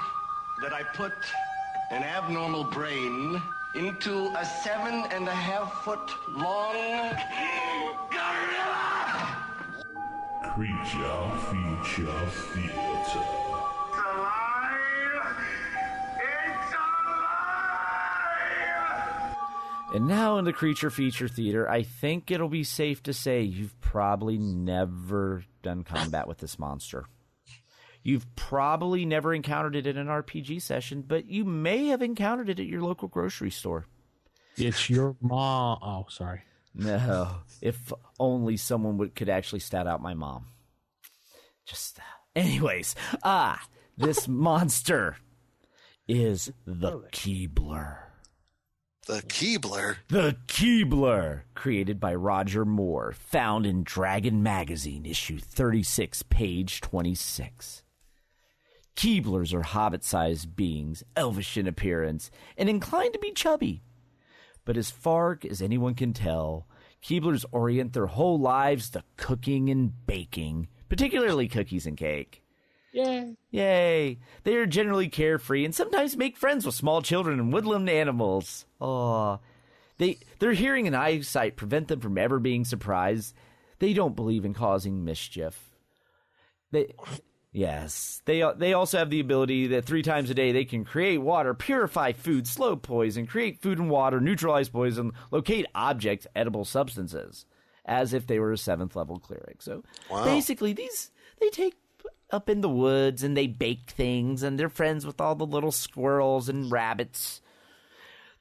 Speaker 11: that I put an abnormal brain into a 7.5-foot long gorilla?
Speaker 3: Creature Feature Theater.
Speaker 6: And now in the Creature Feature Theater, I think it'll be safe to say you've probably never done combat with this monster. You've probably never encountered it in an RPG session, but you may have encountered it at your local grocery store.
Speaker 5: It's your mom. Oh, sorry.
Speaker 6: No, if only someone could actually stat out my mom. Anyways, this monster is the Keebler.
Speaker 7: The Keebler?
Speaker 6: The Keebler, created by Roger Moore, found in Dragon Magazine, issue 36, page 26. Keeblers are hobbit-sized beings, elvish in appearance, and inclined to be chubby. But as far as anyone can tell, Keeblers orient their whole lives to cooking and baking, particularly cookies and cake. Yay! They are generally carefree and sometimes make friends with small children and woodland animals. Aw. Their hearing and eyesight prevent them from ever being surprised. They don't believe in causing mischief. They also have the ability that 3 times a day they can create water, purify food, slow poison, create food and water, neutralize poison, locate objects, edible substances, as if they were a 7th level cleric. So basically, they take up in the woods and they bake things, and they're friends with all the little squirrels and rabbits.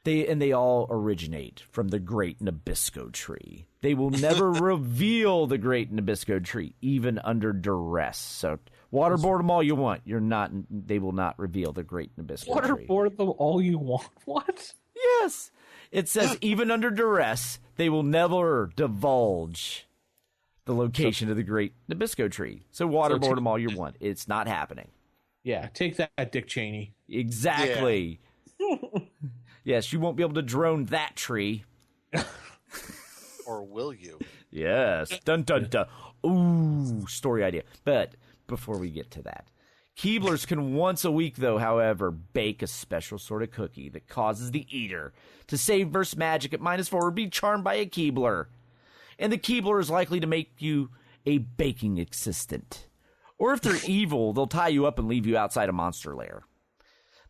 Speaker 6: They all originate from the Great Nabisco tree. They will never reveal the Great Nabisco tree, even under duress. So waterboard them all you want. They will not reveal the Great Nabisco tree.
Speaker 5: Waterboard them all you want? What?
Speaker 6: Yes. It says even under duress, they will never divulge the location of the Great Nabisco tree. So waterboard them all you want. It's not happening.
Speaker 5: Yeah, take that, Dick Cheney.
Speaker 6: Exactly. Yeah. Yes, you won't be able to drone that tree.
Speaker 7: Or will you?
Speaker 6: Yes. Dun, dun, dun. Ooh, story idea. But before we get to that, Keeblers can once a week, though, however, bake a special sort of cookie that causes the eater to save versus magic at -4 or be charmed by a Keebler. And the Keebler is likely to make you a baking assistant. Or if they're evil, they'll tie you up and leave you outside a monster lair.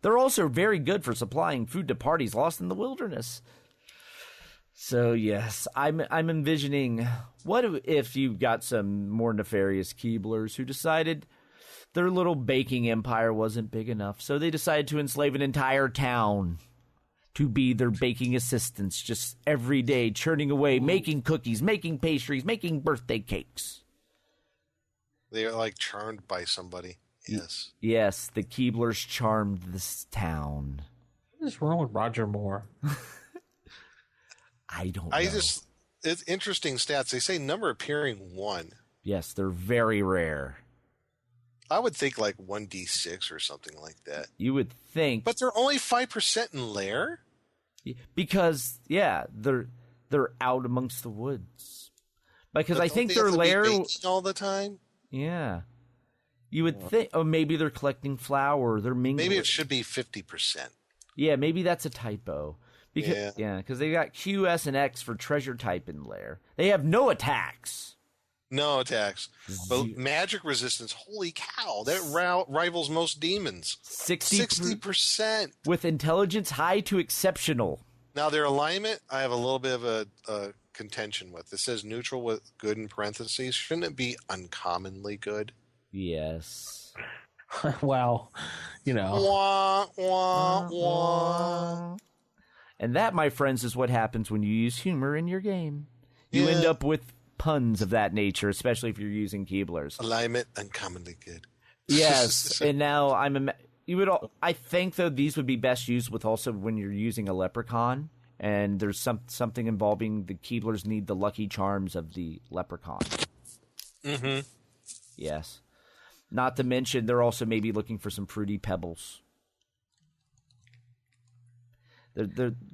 Speaker 6: They're also very good for supplying food to parties lost in the wilderness. So, yes, I'm envisioning, what if you got some more nefarious Keeblers who decided Their little baking empire wasn't big enough, so they decided to enslave an entire town to be their baking assistants, just every day churning away, making cookies, making pastries, making birthday cakes.
Speaker 7: They're like charmed by somebody. Yes.
Speaker 6: Yes, the Keeblers charmed this town.
Speaker 5: What is wrong with Roger Moore?
Speaker 6: I don't know.
Speaker 7: It's interesting stats. They say number appearing 1.
Speaker 6: Yes, they're very rare.
Speaker 7: I would think like 1d6 or something like that.
Speaker 6: You would think.
Speaker 7: But they're only 5% in lair?
Speaker 6: Because, yeah, they're out amongst the woods. Because
Speaker 7: But
Speaker 6: I
Speaker 7: don't
Speaker 6: think
Speaker 7: they
Speaker 6: their
Speaker 7: have to be
Speaker 6: lair...
Speaker 7: baking all the time?
Speaker 6: Yeah. You would think... Oh, maybe they're collecting flour. They're mingling.
Speaker 7: Maybe it should be 50%.
Speaker 6: Yeah, maybe that's a typo. Because they got Q, S, and X for treasure type in lair. They have no attacks.
Speaker 7: No attacks. But magic resistance, holy cow, that rivals most demons. 60%.
Speaker 6: With intelligence high to exceptional.
Speaker 7: Now, their alignment, I have a little bit of a contention with. It says neutral with good in parentheses. Shouldn't it be uncommonly good?
Speaker 6: Yes.
Speaker 5: Well, you know.
Speaker 7: Wah, wah, wah.
Speaker 6: And that, my friends, is what happens when you use humor in your game. You end up with puns of that nature, especially if you're using Keeblers.
Speaker 7: Alignment, uncommonly good.
Speaker 6: Yes, and now I think though these would be best used with also when you're using a leprechaun, and there's something involving the Keeblers need the lucky charms of the leprechaun.
Speaker 7: Mm-hmm.
Speaker 6: Yes. Not to mention, they're also maybe looking for some fruity pebbles.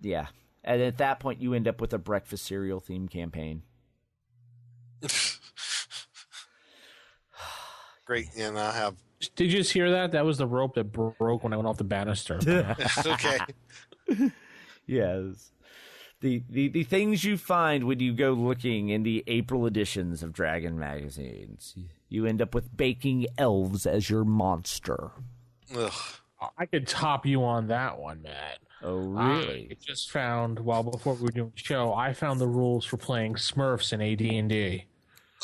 Speaker 6: Yeah. And at that point, you end up with a breakfast cereal theme campaign.
Speaker 7: Great, and I have...
Speaker 5: Did you just hear that? That was the rope that broke when I went off the banister.
Speaker 7: Okay.
Speaker 6: Yes. The things you find when you go looking in the April editions of Dragon magazines. You end up with baking elves as your monster.
Speaker 7: Ugh.
Speaker 5: I could top you on that one, Matt.
Speaker 6: Oh, really?
Speaker 5: I just found, before we were doing the show, I found the rules for playing Smurfs in AD&D.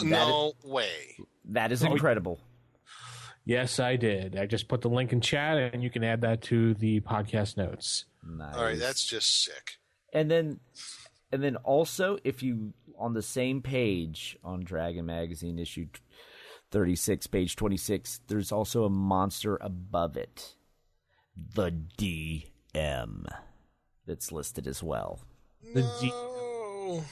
Speaker 7: No way.
Speaker 6: That is incredible.
Speaker 5: Yes, I did. I just put the link in chat, and you can add that to the podcast notes.
Speaker 6: Nice.
Speaker 7: All right, that's just sick.
Speaker 6: And then also, if you, on the same page on Dragon Magazine issue 36, page 26, there's also a monster above it. The DM. That's listed as well.
Speaker 7: No.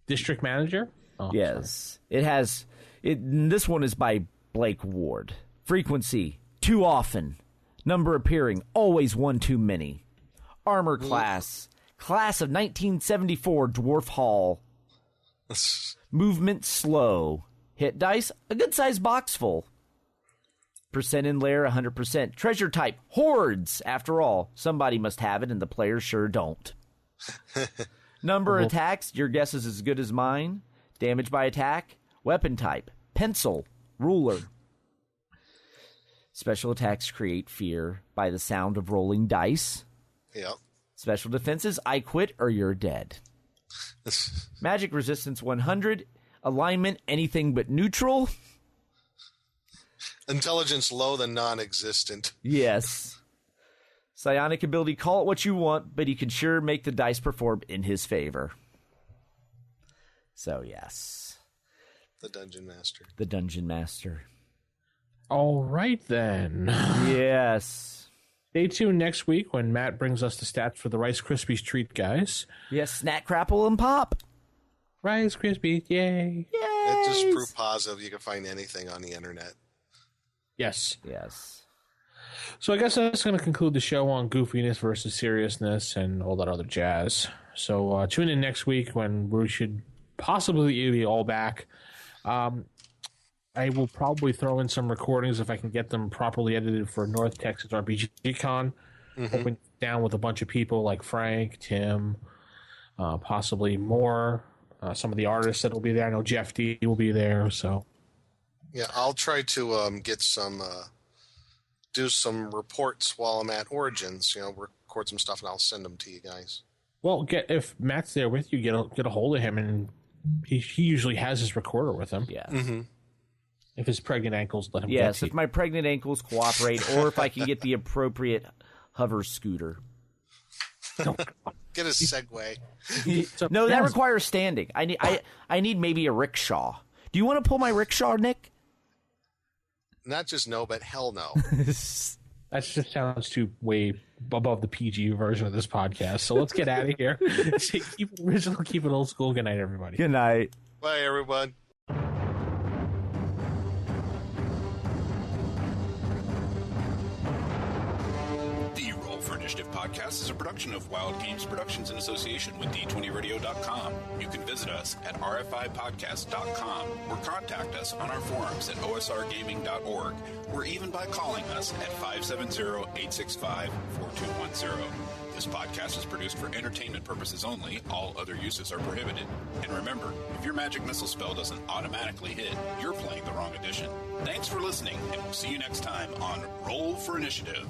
Speaker 5: District Manager?
Speaker 6: Oh, yes. Sorry. This one is by Blake Ward. Frequency, too often. Number appearing, always one too many. Armor class of 1974 Dwarf Hall. Movement slow. Hit dice, a good-sized box full. Percent in lair, 100%. Treasure type, hordes. After all, somebody must have it, and the players sure don't. Number attacks, your guess is as good as mine. Damage by attack, weapon type, pencil, ruler. Special attacks create fear by the sound of rolling dice.
Speaker 7: Yep.
Speaker 6: Special defenses, I quit or you're dead. Magic resistance 100. Alignment, anything but neutral.
Speaker 7: Intelligence low than non-existent.
Speaker 6: Yes. Psionic ability, call it what you want, but he can sure make the dice perform in his favor. So, yes.
Speaker 7: The Dungeon Master.
Speaker 6: The Dungeon Master.
Speaker 5: All right, then.
Speaker 6: Yes.
Speaker 5: Stay tuned next week when Matt brings us the stats for the Rice Krispies treat, guys.
Speaker 6: Yes, snack, crapple, and pop.
Speaker 5: Rice Krispies, yay.
Speaker 6: Yay.
Speaker 7: It's just proof positive you can find anything on the internet.
Speaker 5: Yes.
Speaker 6: Yes.
Speaker 5: So I guess that's going to conclude the show on goofiness versus seriousness and all that other jazz. So tune in next week when we should possibly be all back. I will probably throw in some recordings if I can get them properly edited for North Texas RPG Con. Open down with a bunch of people like Frank, Tim, possibly more. Some of the artists that will be there. I know Jeff D will be there. So
Speaker 7: yeah, I'll try to get some, do some reports while I'm at Origins. Record some stuff and I'll send them to you guys.
Speaker 5: Well, if Matt's there with you, get a hold of him, and he usually has his recorder with him.
Speaker 6: Yeah.
Speaker 7: Mm-hmm.
Speaker 5: If his pregnant ankles let him
Speaker 6: Yes,
Speaker 5: get
Speaker 6: if my pregnant ankles cooperate, or if I can get the appropriate hover scooter.
Speaker 7: Get a Segway.
Speaker 6: No, that requires standing. I need maybe a rickshaw. Do you want to pull my rickshaw, Nick?
Speaker 7: Not just no, but hell no.
Speaker 5: That just sounds too way above the PG version of this podcast. So let's get out of here. Keep it old school. Good night, everybody.
Speaker 6: Good night.
Speaker 7: Bye, everyone.
Speaker 12: The Roll for Initiative podcast is a production of Wild Games Productions in association with D20Radio.com. You can visit us at rfipodcast.com or contact us on our forums at osrgaming.org or even by calling us at 570-865-4210. This podcast is produced for entertainment purposes only. All other uses are prohibited. And remember, if your magic missile spell doesn't automatically hit, you're playing the wrong edition. Thanks for listening, and we'll see you next time on Roll for Initiative.